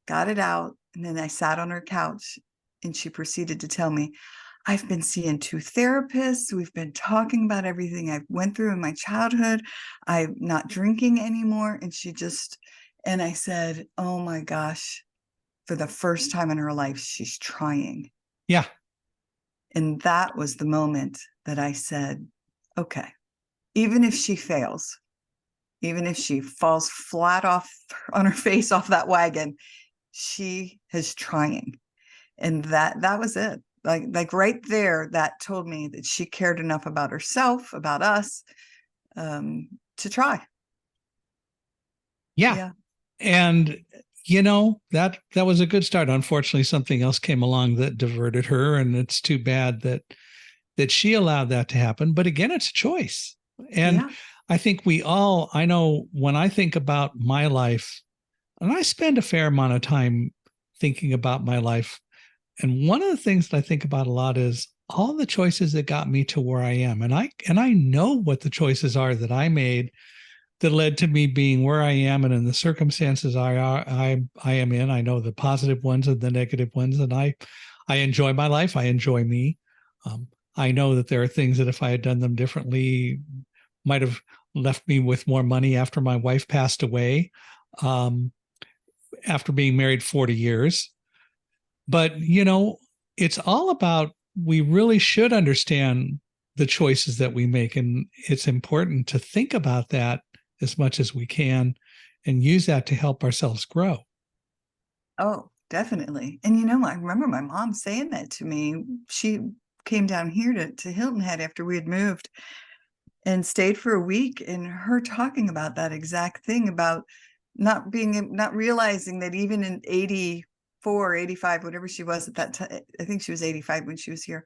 Speaker 2: got it out. And then I sat on her couch and she proceeded to tell me, I've been seeing 2 therapists. We've been talking about everything I went through in my childhood. I'm not drinking anymore. And I said, oh my gosh, for the first time in her life, she's trying.
Speaker 1: Yeah.
Speaker 2: And that was the moment that I said, okay, even if she fails, even if she falls flat off on her face off that wagon, she is trying. And that was it. Like right there, that told me that she cared enough about herself, about us, to try.
Speaker 1: Yeah.
Speaker 2: Yeah.
Speaker 1: And that was a good start. Unfortunately, something else came along that diverted her, and it's too bad that she allowed that to happen. But again, it's a choice. And
Speaker 2: Yeah.
Speaker 1: I think I know when I think about my life, and I spend a fair amount of time thinking about my life. And one of the things that I think about a lot is all the choices that got me to where I am. And I know what the choices are that I made that led to me being where I am and in the circumstances I am in. I know the positive ones and the negative ones, and I enjoy my life. I enjoy me. I know that there are things that if I had done them differently, might have left me with more money after my wife passed away, after being married 40 years. But it's all about, we really should understand the choices that we make, and it's important to think about that as much as we can and use that to help ourselves grow.
Speaker 2: Oh, definitely. And I remember my mom saying that to me. She came down here to Hilton Head after we had moved and stayed for a week, and her talking about that exact thing, about not realizing that even in 84, 85, whatever she was at that time, I think she was 85 when she was here,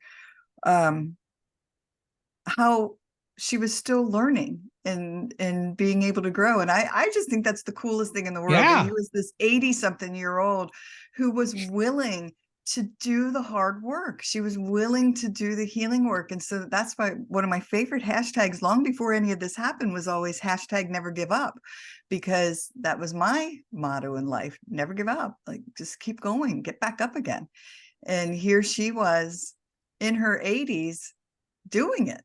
Speaker 2: how she was still learning and being able to grow. And I just think that's the coolest thing in the world, that
Speaker 1: Yeah.
Speaker 2: he was this 80-something-year-old who was willing to do the hard work. She was willing to do the healing work. And so that's why one of my favorite hashtags long before any of this happened was always hashtag never give up, because that was my motto in life. Never give up, like just keep going, get back up again. And here she was in her 80s doing it.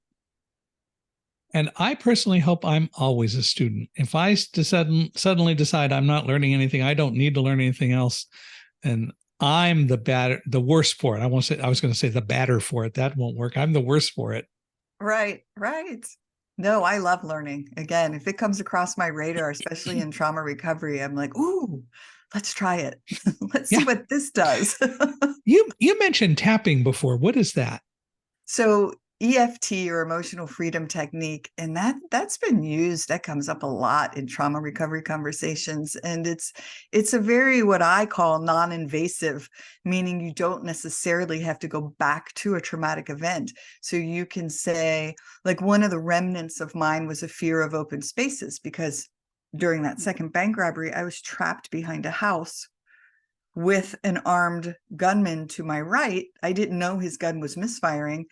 Speaker 1: And I personally hope I'm always a student. If I suddenly decide I'm not learning anything, I don't need to learn anything else, and I'm the worst for it. I was going to say the badder for it. That won't work. I'm the worst for it.
Speaker 2: Right, right. No, I love learning. Again, if it comes across my radar, especially in trauma recovery, I'm like, ooh, let's try it. Let's see
Speaker 1: Yeah.
Speaker 2: what this does.
Speaker 1: You mentioned tapping before. What is that?
Speaker 2: So EFT, or emotional freedom technique, and that's been used, that comes up a lot in trauma recovery conversations. And it's a very, what I call, non-invasive, meaning you don't necessarily have to go back to a traumatic event. So you can say, like, one of the remnants of mine was a fear of open spaces, because during that second bank robbery, I was trapped behind a house with an armed gunman to my right. I didn't know his gun was misfiring,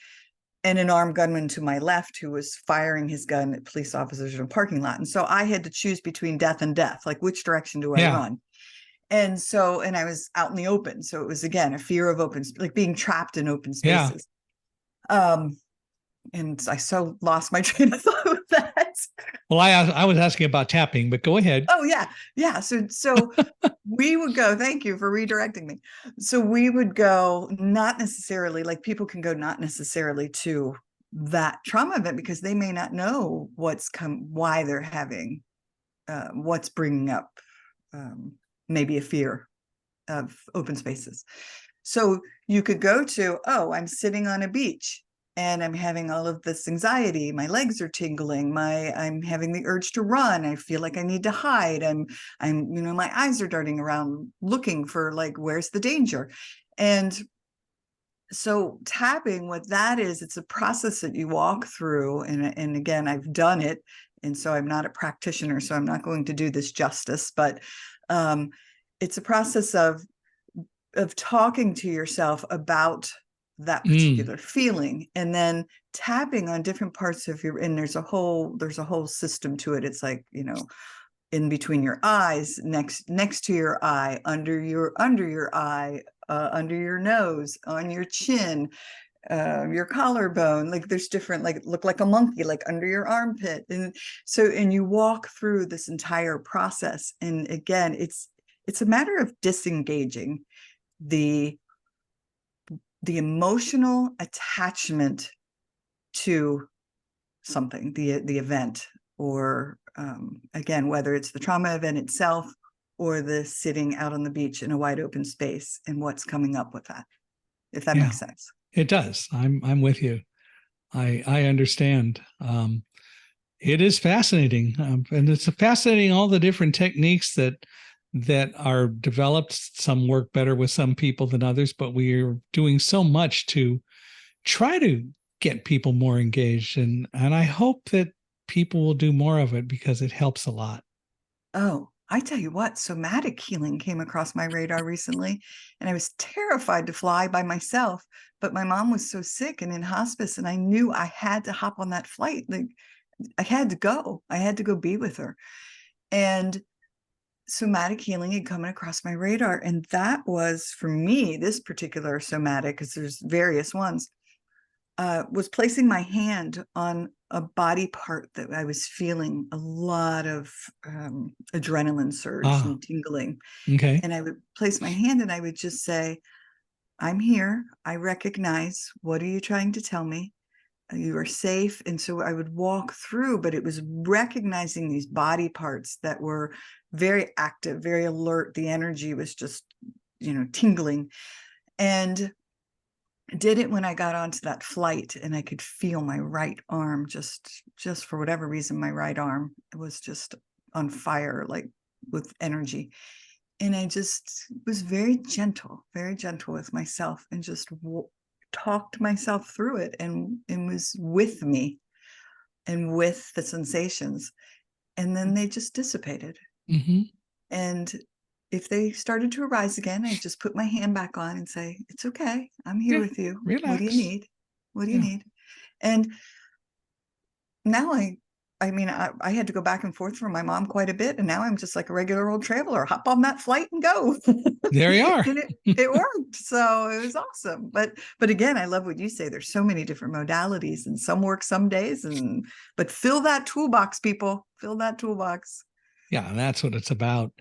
Speaker 2: and an armed gunman to my left who was firing his gun at police officers in a parking lot. And so I had to choose between death and death, like, which direction do I
Speaker 1: Yeah.
Speaker 2: run? And I was out in the open. So it was, again, a fear of like being trapped in open
Speaker 1: Yeah.
Speaker 2: spaces. And I so lost my train of thought with that.
Speaker 1: Well, I was asking about tapping, but go ahead.
Speaker 2: Oh yeah. Yeah. So we would go, thank you for redirecting me. So we would go, not necessarily, like, people can go not necessarily to that trauma event, because they may not know why they're having, what's bringing up maybe a fear of open spaces. So you could go to, oh, I'm sitting on a beach and I'm having all of this anxiety. My legs are tingling. I'm having the urge to run. I feel like I need to hide. My eyes are darting around looking for, like, where's the danger? And so tapping, what that is, it's a process that you walk through. And again, I've done it. And so I'm not a practitioner, so I'm not going to do this justice, but it's a process of talking to yourself about that particular feeling, and then tapping on different parts of and there's a whole system to it. It's like, in between your eyes, next to your eye, under your eye, under your nose, on your chin, your collarbone, like there's different, like, look like a monkey, like under your armpit. And you walk through this entire process. And again, it's a matter of disengaging the emotional attachment to something, the event, or again, whether it's the trauma event itself or the sitting out on the beach in a wide open space, and what's coming up with that, if that makes sense.
Speaker 1: It does. I'm with you. I understand. It is fascinating, and it's fascinating, all the different techniques that are developed. Some work better with some people than others, but we're doing so much to try to get people more engaged, and I hope that people will do more of it, because it helps a lot.
Speaker 2: Oh, I tell you what, somatic healing came across my radar recently, and I was terrified to fly by myself. But my mom was so sick and in hospice, and I knew I had to hop on that flight. Like, I had to go. I had to go be with her. And somatic healing had come across my radar. And that was, for me, this particular somatic, because there's various ones, was placing my hand on a body part that I was feeling a lot of adrenaline surge and tingling.
Speaker 1: Okay.
Speaker 2: And I would place my hand and I would just say, I'm here. I recognize. What are you trying to tell me? You are safe. And so I would walk through, but it was recognizing these body parts that were very active, very alert. The energy was just, tingling. And did it when I got onto that flight, and I could feel my right arm, just for whatever reason, my right arm was just on fire, like with energy. And I just was very gentle with myself, and just talked myself through it, and was with me and with the sensations. And then they just dissipated.
Speaker 1: Mm-hmm.
Speaker 2: And if they started to arise again, I just put my hand back on and say, it's okay. I'm here
Speaker 1: Yeah.
Speaker 2: with you. What do you
Speaker 1: Relax.
Speaker 2: need? What do you
Speaker 1: Yeah.
Speaker 2: need? And now I mean, I had to go back and forth from my mom quite a bit. And now I'm just like a regular old traveler, hop on that flight and go.
Speaker 1: There you are.
Speaker 2: And it worked. So it was awesome. But again, I love what you say. There's so many different modalities, and some work some days, but fill that toolbox, people. Fill that toolbox.
Speaker 1: Yeah, that's what it's about.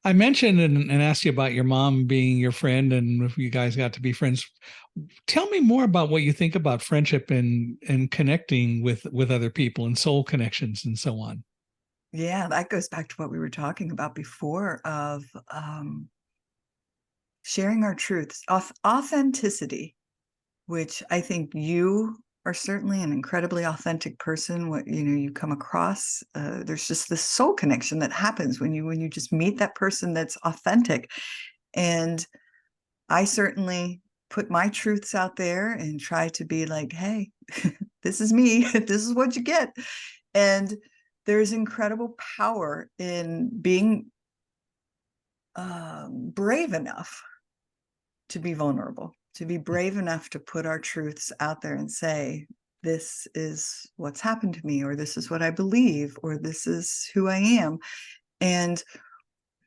Speaker 1: I mentioned and asked you about your mom being your friend and if you guys got to be friends. Tell me more about what you think about friendship and connecting with other people and soul connections and so on.
Speaker 2: Yeah, that goes back to what we were talking about before of sharing our truths, authenticity, which I think you are certainly an incredibly authentic person. What you come across, there's just this soul connection that happens when you just meet that person that's authentic. And I certainly put my truths out there and try to be like, hey, this is me. This is what you get. And there's incredible power in being brave enough to be vulnerable, to be brave enough to put our truths out there and say, this is what's happened to me, or this is what I believe, or this is who I am. And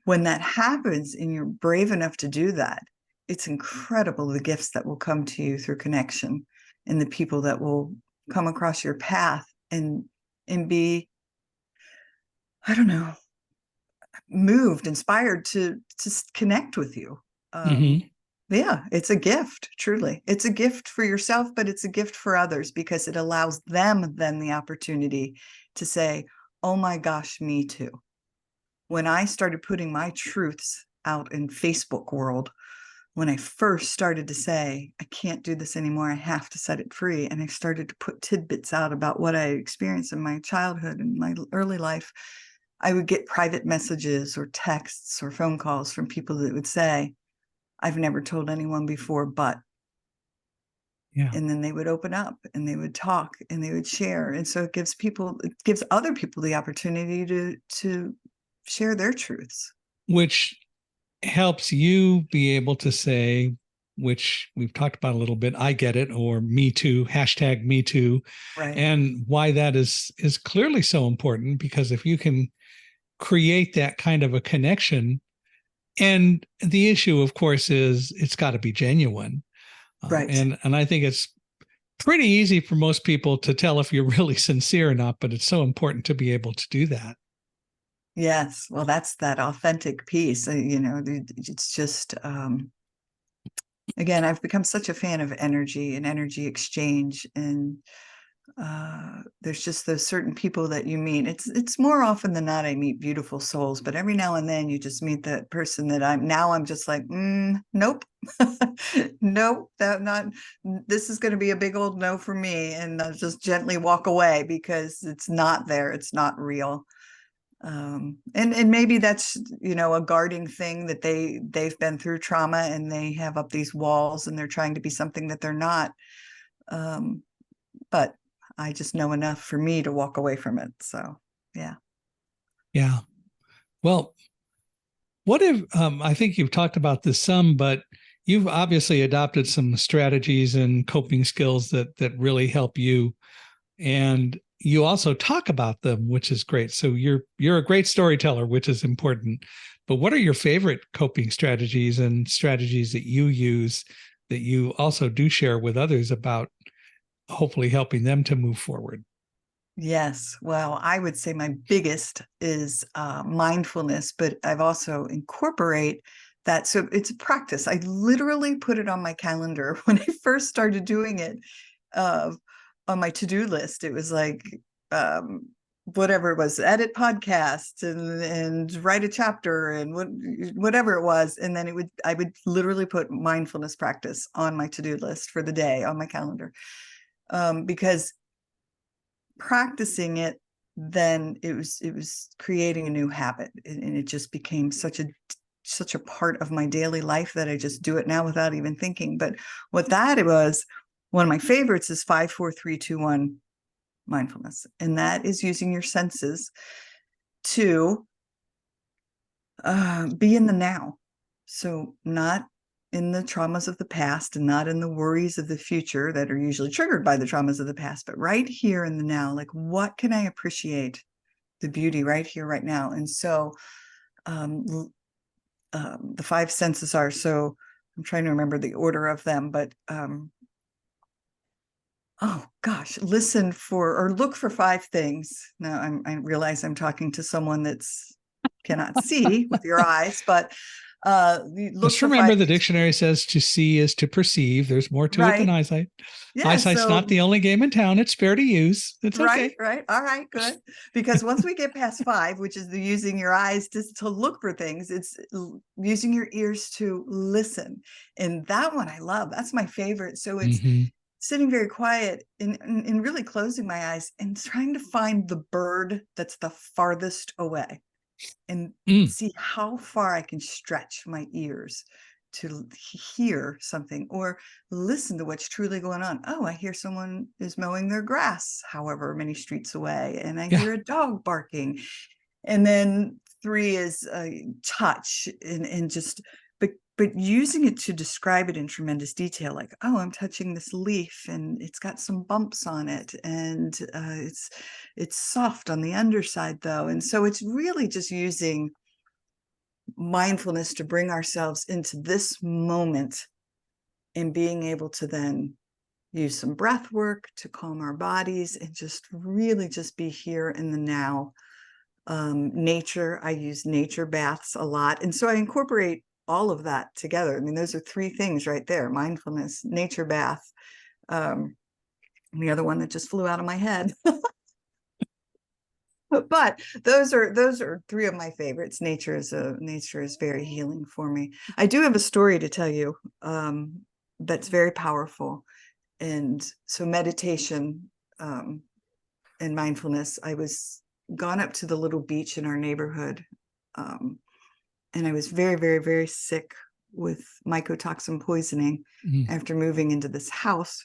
Speaker 2: when that happens and you're brave enough to do that, it's incredible the gifts that will come to you through connection, and the people that will come across your path and be, I don't know, moved, inspired to connect with you.
Speaker 1: Mm-hmm.
Speaker 2: Yeah, it's a gift, truly. It's a gift for yourself, but it's a gift for others, because it allows them then the opportunity to say, oh my gosh, me too. When I started putting my truths out in Facebook world, when I first started to say, I can't do this anymore, I have to set it free. And I started to put tidbits out about what I experienced in my childhood and my early life, I would get private messages or texts or phone calls from people that would say, I've never told anyone before, but,
Speaker 1: Yeah.
Speaker 2: and then they would open up and they would talk and they would share. And so it gives other people the opportunity to share their truths.
Speaker 1: Which helps you be able to say, which we've talked about a little bit, I get it, or me too, hashtag me too,
Speaker 2: Right.
Speaker 1: and why that is clearly so important, because if you can create that kind of a connection, and the issue, of course, is it's got to be genuine.
Speaker 2: Right.
Speaker 1: And I think it's pretty easy for most people to tell if you're really sincere or not, but it's so important to be able to do that.
Speaker 2: Yes. Well, that's that authentic piece. It's just, again, I've become such a fan of energy and energy exchange. And there's just those certain people that you meet. It's more often than not I meet beautiful souls, but every now and then you just meet that person that I'm just like, nope, nope, that not. This is going to be a big old no for me, and I'll just gently walk away because it's not there. It's not real. And maybe that's a guarding thing, that they've been through trauma and they have up these walls and they're trying to be something that they're not. But I just know enough for me to walk away from it. So, yeah.
Speaker 1: Yeah. Well, what if I think you've talked about this some, but you've obviously adopted some strategies and coping skills that really help you, and you also talk about them, which is great. So you're a great storyteller, which is important. But what are your favorite coping strategies and strategies that you use that you also do share with others about hopefully helping them to move forward?
Speaker 2: Yes. Well, I would say my biggest is mindfulness, but I've also incorporate that. So it's a practice. I literally put it on my calendar when I first started doing it, uh, on my to-do list. It was like, um, whatever it was, edit podcasts and write a chapter and whatever it was. And then I would literally put mindfulness practice on my to-do list for the day on my calendar. Because practicing it, then it was creating a new habit, and it just became such a part of my daily life that I just do it now without even thinking. But what that was, one of my favorites is 5, 4, 3, 2, 1 mindfulness. And that is using your senses to be in the now. So not in the traumas of the past and not in the worries of the future that are usually triggered by the traumas of the past, but right here in the now. Like, what can I appreciate the beauty right here, right now? And so the 5 senses are, so I'm trying to remember the order of them, but oh gosh, listen for or look for 5 things. Now I realize I'm talking to someone that's cannot see with your eyes, but look
Speaker 1: Just
Speaker 2: for
Speaker 1: remember
Speaker 2: 5
Speaker 1: the
Speaker 2: things.
Speaker 1: dictionary says to see is to perceive. There's more to it than
Speaker 2: Right.
Speaker 1: eyesight.
Speaker 2: Yeah.
Speaker 1: Eyesight's
Speaker 2: So
Speaker 1: not the only game in town. It's fair to use. It's
Speaker 2: right,
Speaker 1: okay.
Speaker 2: right. All right, good. Because once we get past 5, which is the using your eyes to look for things, it's using your ears to listen. And that one I love. That's my favorite. So it's sitting very quiet and really closing my eyes and trying to find the bird that's the farthest away and see how far I can stretch my ears to hear something or listen to what's truly going on. Oh, I hear someone is mowing their grass, however many streets away, and I
Speaker 1: Yeah.
Speaker 2: hear a dog barking. And then 3 is touch and just, but using it to describe it in tremendous detail, like, oh, I'm touching this leaf and it's got some bumps on it, and it's soft on the underside though. And so it's really just using mindfulness to bring ourselves into this moment and being able to then use some breath work to calm our bodies and just really just be here in the now. Nature, I use nature baths a lot. And so I incorporate all of that together. I mean, those are 3 things right there: mindfulness, nature bath, and the other one that just flew out of my head. But those are 3 of my favorites. Nature is very healing for me. I do have a story to tell you that's very powerful. And so meditation and mindfulness, I was gone up to the little beach in our neighborhood, and I was very, very, very sick with mycotoxin poisoning after moving into this house.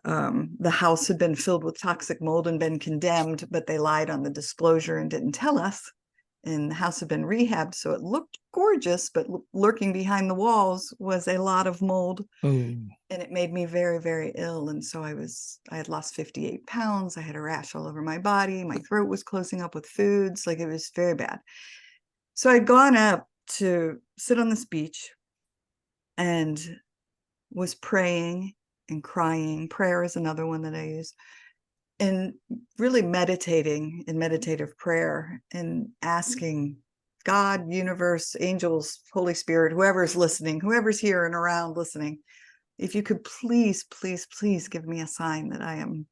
Speaker 2: The house had been filled with toxic mold and been condemned, but they lied on the disclosure and didn't tell us. And the house had been rehabbed, so it looked gorgeous, but lurking behind the walls was a lot of mold.
Speaker 1: Oh.
Speaker 2: And it made me very, very ill. And so I had lost 58 pounds. I had a rash all over my body. My throat was closing up with foods. Like, it was very bad. So I'd gone up to sit on this beach and was praying and crying. Prayer is another one that I use. And really meditating in meditative prayer and asking God, universe, angels, Holy Spirit, whoever's listening, whoever's here and around listening, if you could please, please, please give me a sign that I am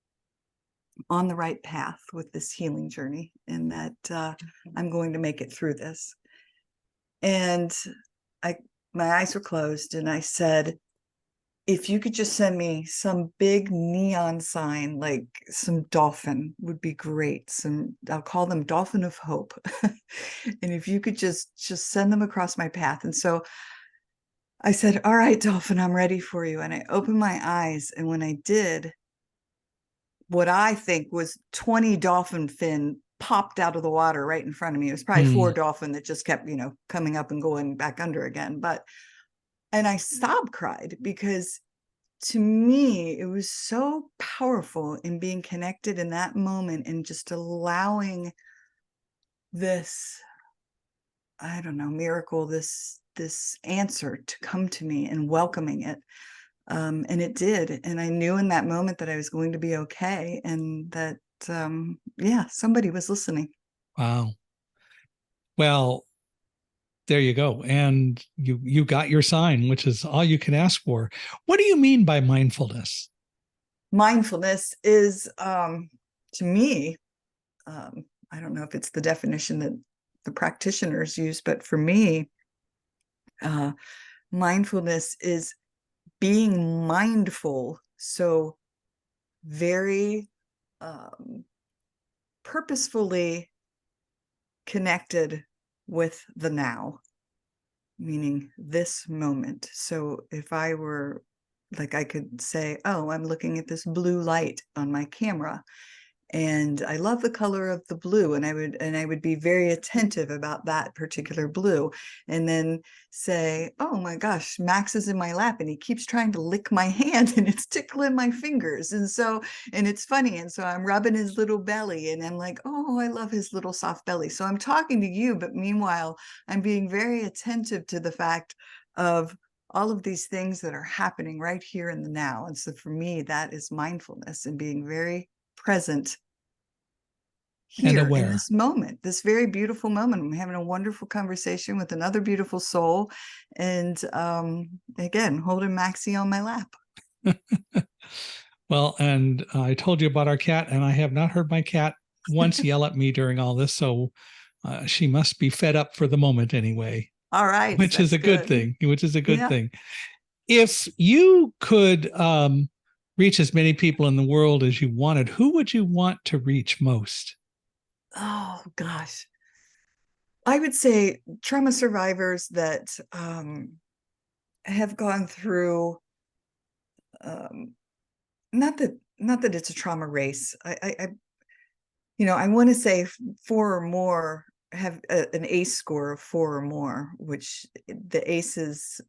Speaker 2: on the right path with this healing journey and that I'm going to make it through this. And my eyes were closed and I said, if you could just send me some big neon sign, like some dolphin would be great. I'll call them Dolphin of Hope. And if you could just send them across my path. And so I said, all right, dolphin, I'm ready for you. And I opened my eyes. And when I did, what I think was 20 dolphin fin popped out of the water right in front of me. It was probably 4 dolphin that just kept, coming up and going back under again. And I sob cried because to me, it was so powerful in being connected in that moment and just allowing this, I don't know, miracle, this answer to come to me and welcoming it. And it did. And I knew in that moment that I was going to be okay and that, somebody was listening.
Speaker 1: Wow. Well, there you go. And you got your sign, which is all you can ask for. What do you mean by mindfulness?
Speaker 2: Mindfulness is, to me, I don't know if it's the definition that the practitioners use, but for me, mindfulness is being mindful. So very purposefully connected with the now, meaning this moment. So if I were like, I could say, oh, I'm looking at this blue light on my camera, and I love the color of the blue, and I would be very attentive about that particular blue, and then say, oh my gosh, Max is in my lap and he keeps trying to lick my hand and it's tickling my fingers, and it's funny, and so I'm rubbing his little belly and I'm like, oh, I love his little soft belly. So I'm talking to you, but meanwhile I'm being very attentive to the fact of all of these things that are happening right here in the now. And so for me, that is mindfulness, and being very present
Speaker 1: And
Speaker 2: here in
Speaker 1: aware.
Speaker 2: this moment, this very beautiful moment. I'm having a wonderful conversation with another beautiful soul, and again, holding Maxie on my lap.
Speaker 1: Well, and I told you about our cat, and I have not heard my cat once yell at me during all this. So she must be fed up for the moment anyway,
Speaker 2: All right,
Speaker 1: which is
Speaker 2: that's
Speaker 1: a good
Speaker 2: good.
Speaker 1: thing, which is a good
Speaker 2: Yeah.
Speaker 1: thing. If you could reach as many people in the world as you wanted, who would you want to reach most?
Speaker 2: Oh gosh, I would say trauma survivors that have gone through, um, not that it's a trauma race. I want to say four or more, have an ACE score of four or more, which the ACEs,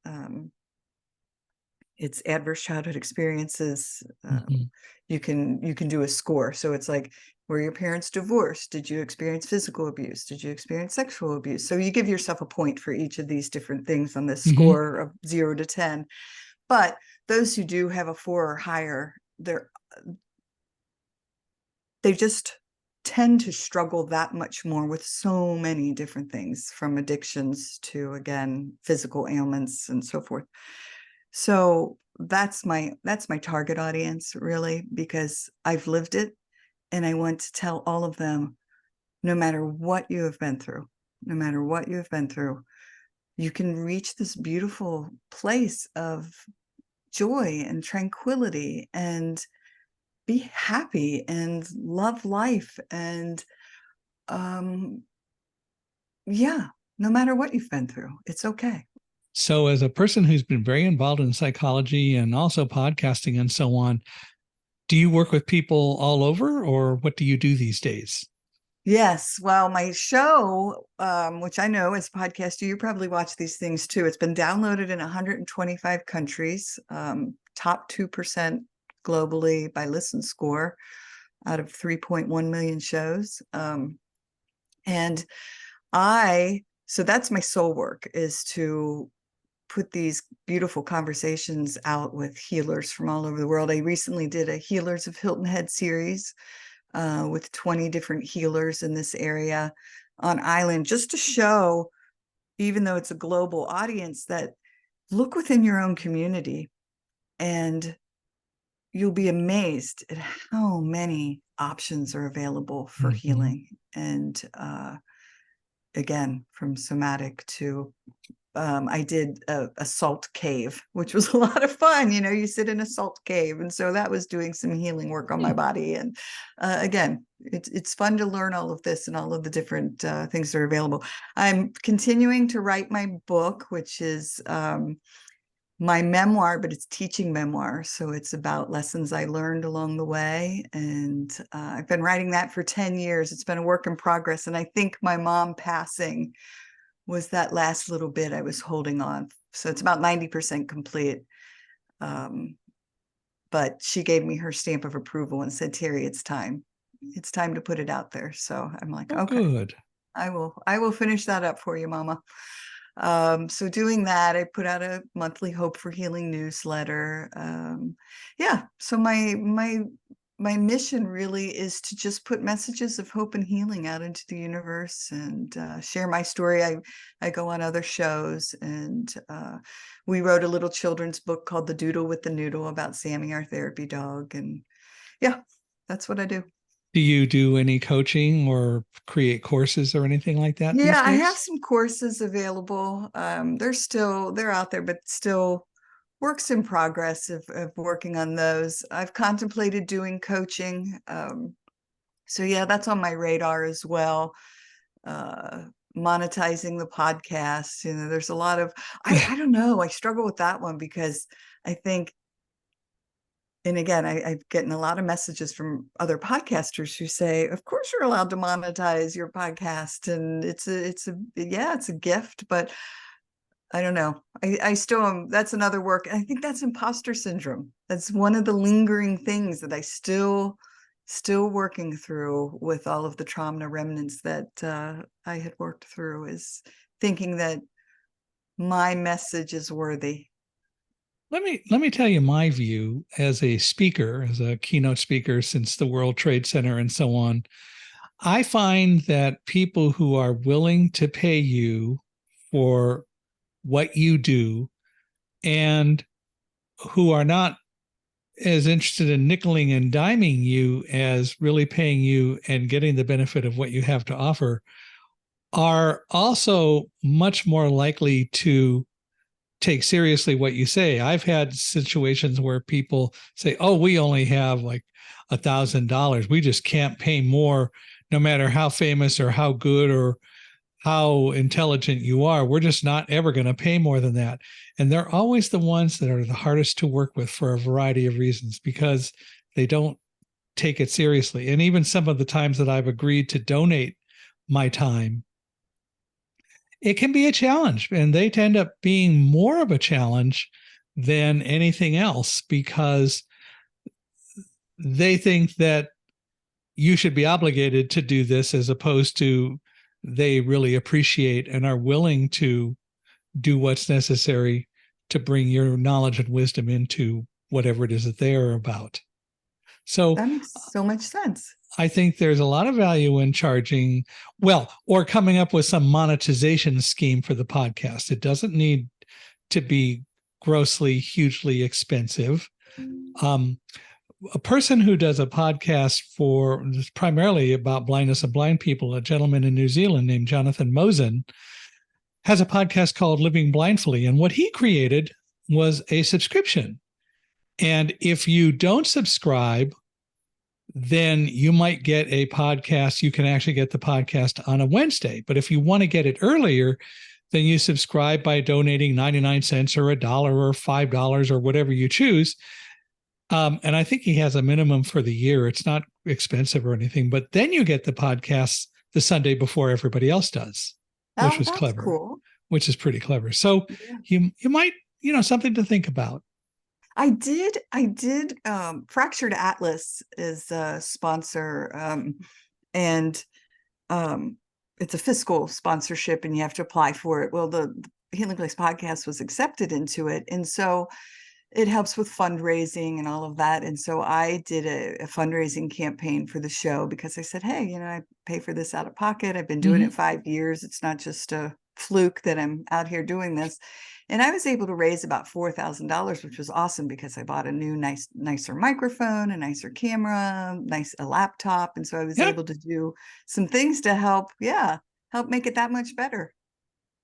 Speaker 2: it's adverse childhood experiences.
Speaker 1: Mhm.
Speaker 2: You can do a score. So it's like, were your parents divorced? Did you experience physical abuse? Did you experience sexual abuse? So you give yourself a point for each of these different things on this
Speaker 1: Mhm.
Speaker 2: score of 0 to 10. But those who do have a 4 or higher, they just tend to struggle that much more with so many different things, from addictions to, again, physical ailments and so forth. So that's my target audience, really, because I've lived it, and I want to tell all of them, no matter what you have been through, no matter what you have been through, you can reach this beautiful place of joy and tranquility and be happy and love life. And um yeah, no matter what you've been through, it's okay.
Speaker 1: So, as a person who's been very involved in psychology and also podcasting and so on, do you work with people all over, or what do you do these days?
Speaker 2: Yes, well, my show, which I know as a podcaster, you probably watch these things too. It's been downloaded in 125 countries, top 2% globally by listen score out of 3.1 million shows. And so that's my soul work, is to put these beautiful conversations out with healers from all over the world. I recently did a Healers of Hilton Head series with 20 different healers in this area on island, just to show, even though it's a global audience, that look within your own community and you'll be amazed at how many options are available for
Speaker 1: Mhm.
Speaker 2: healing. And again, from somatic to I did a salt cave, which was a lot of fun. You sit in a salt cave, and so that was doing some healing work on my
Speaker 1: Hmm.
Speaker 2: body. And again, it's fun to learn all of this and all of the different things that are available. I'm continuing to write my book, which is my memoir, but it's teaching memoir. So it's about lessons I learned along the way. And I've been writing that for 10 years. It's been a work in progress. And I think my mom passing was that last little bit I was holding on. So it's about 90% complete. Um, but she gave me her stamp of approval and said, Teri, it's time. It's time to put it out there. So I'm like,
Speaker 1: Oh,
Speaker 2: okay,
Speaker 1: good.
Speaker 2: I will finish that up for you, Mama. So doing that, I put out a monthly Hope for Healing newsletter. Yeah. So my mission really is to just put messages of hope and healing out into the universe, and share my story. I go on other shows, and we wrote a little children's book called The Doodle with the Noodle about Sammy, our therapy dog. And yeah, that's what I do.
Speaker 1: Do you do any coaching or create courses or anything like that these
Speaker 2: Yeah, I have
Speaker 1: days?
Speaker 2: some courses available. They're out there, but still works in progress of working on those. I've contemplated doing coaching. So yeah, that's on my radar as well. Uh, Monetizing the podcast. There's a lot of, I don't know, I struggle with that one because I think, and again, I'm getting a lot of messages from other podcasters who say, of course you're allowed to monetize your podcast. And it's a gift, but I don't know. I still am. That's another work. I think that's imposter syndrome. That's one of the lingering things that I still working through with all of the trauma remnants that I had worked through, is thinking that my message is worthy.
Speaker 1: Let me tell you my view as a speaker, as a keynote speaker since the World Trade Center and so on. I find that people who are willing to pay you for what you do and who are not as interested in nickeling and diming you as really paying you and getting the benefit of what you have to offer are also much more likely to take seriously what you say. I've had situations where people say, "Oh, we only have like $1,000. We just can't pay more, no matter how famous or how good or how intelligent you are. We're just not ever going to pay more than that." And they're always the ones that are the hardest to work with for a variety of reasons because they don't take it seriously. And even some of the times that I've agreed to donate my time, it can be a challenge, and they tend up being more of a challenge than anything else because they think that you should be obligated to do this as opposed to they really appreciate and are willing to do what's necessary to bring your knowledge and wisdom into whatever it is that they are about. So
Speaker 2: That makes so much sense.
Speaker 1: I think there's a lot of value in charging, well, or coming up with some monetization scheme for the podcast. It doesn't need to be grossly, hugely expensive. Um, a person who does a podcast for primarily about blindness and blind people, a gentleman in New Zealand named Jonathan Mosen, has a podcast called Living Blindfully. And what he created was a subscription. And if you don't subscribe, then you might get a podcast. You can actually get the podcast on a Wednesday. But if you want to get it earlier, then you subscribe by donating 99 cents or $1 or $5 or whatever you choose. And I think he has a minimum for the year. It's not expensive or anything, but then you get the podcast the Sunday before everybody else does, which
Speaker 2: Oh,
Speaker 1: was
Speaker 2: that's
Speaker 1: clever,
Speaker 2: cool.
Speaker 1: which is pretty clever. So
Speaker 2: Yeah.
Speaker 1: you might, something to think about.
Speaker 2: I did. Fractured Atlas is a sponsor, and um, it's a fiscal sponsorship, and you have to apply for it. Well, the Healing Place podcast was accepted into it, and so it helps with fundraising and all of that. And so I did a fundraising campaign for the show because I said, hey, I pay for this out of pocket. I've been doing
Speaker 1: Mm-hmm.
Speaker 2: it 5 years. It's not just a fluke that I'm out here doing this. And I was able to raise about $4,000, which was awesome because I bought a new, nicer microphone, a nicer camera, a laptop. And so I was
Speaker 1: Yep.
Speaker 2: able to do some things to help make it that much better.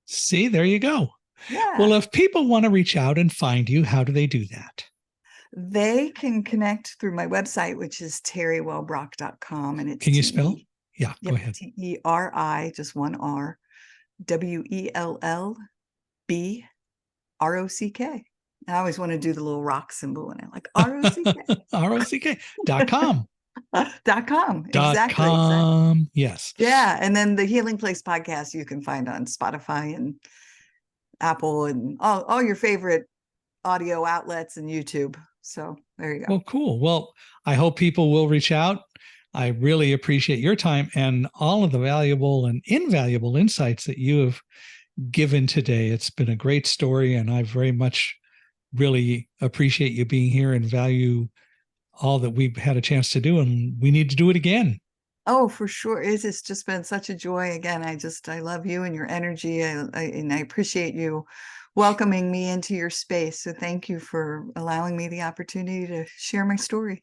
Speaker 1: See, there you go. Well,
Speaker 2: Yeah.
Speaker 1: if people want to reach out and find you, how do they do that?
Speaker 2: They can connect through my website, which is teriwellbrock.com, and it's
Speaker 1: Can you spell? Yeah, go
Speaker 2: Yep,
Speaker 1: ahead.
Speaker 2: TERI, just one R, WELLBROCK. I always want to do the little rock symbol in it, like ROCK.
Speaker 1: ROCK.com.
Speaker 2: .com.
Speaker 1: Dot
Speaker 2: Exactly. Exactly.
Speaker 1: com. Yes.
Speaker 2: Yeah. And then the Healing Place podcast you can find on Spotify and Apple and all your favorite audio outlets and YouTube. So there you go.
Speaker 1: Well, cool. Well, I hope people will reach out. I really appreciate your time and all of the valuable and invaluable insights that you have given today. It's been a great story, and I very much really appreciate you being here and value all that we've had a chance to do, and we need to do it again.
Speaker 2: Oh, for sure. It's just been such a joy. Again, I love you and your energy. And I appreciate you welcoming me into your space. So thank you for allowing me the opportunity to share my story.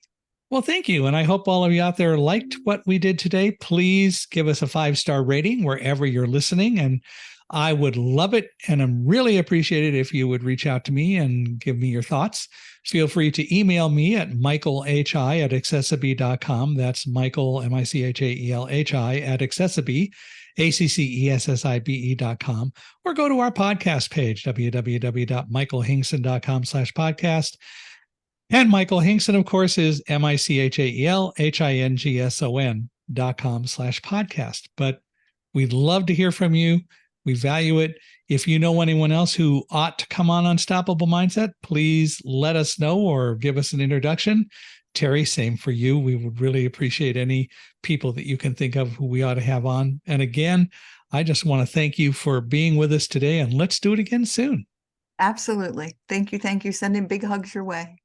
Speaker 1: Well, thank you. And I hope all of you out there liked what we did today. Please give us a 5-star rating wherever you're listening. And I would love it and I'm really appreciate it if you would reach out to me and give me your thoughts. Feel free to email me at michaelhi@accessibe.com. That's Michael, Michaelhi at accessibe, accessibe.com, or go to our podcast page, www.michaelhingson.com/podcast. And Michael Hingson, of course, is michaelhingson.com/podcast. But we'd love to hear from you. We value it. If you know anyone else who ought to come on Unstoppable Mindset, please let us know or give us an introduction. Teri, same for you. We would really appreciate any people that you can think of who we ought to have on. And again, I just want to thank you for being with us today, and let's do it again soon.
Speaker 2: Absolutely. Thank you. Thank you. Sending big hugs your way.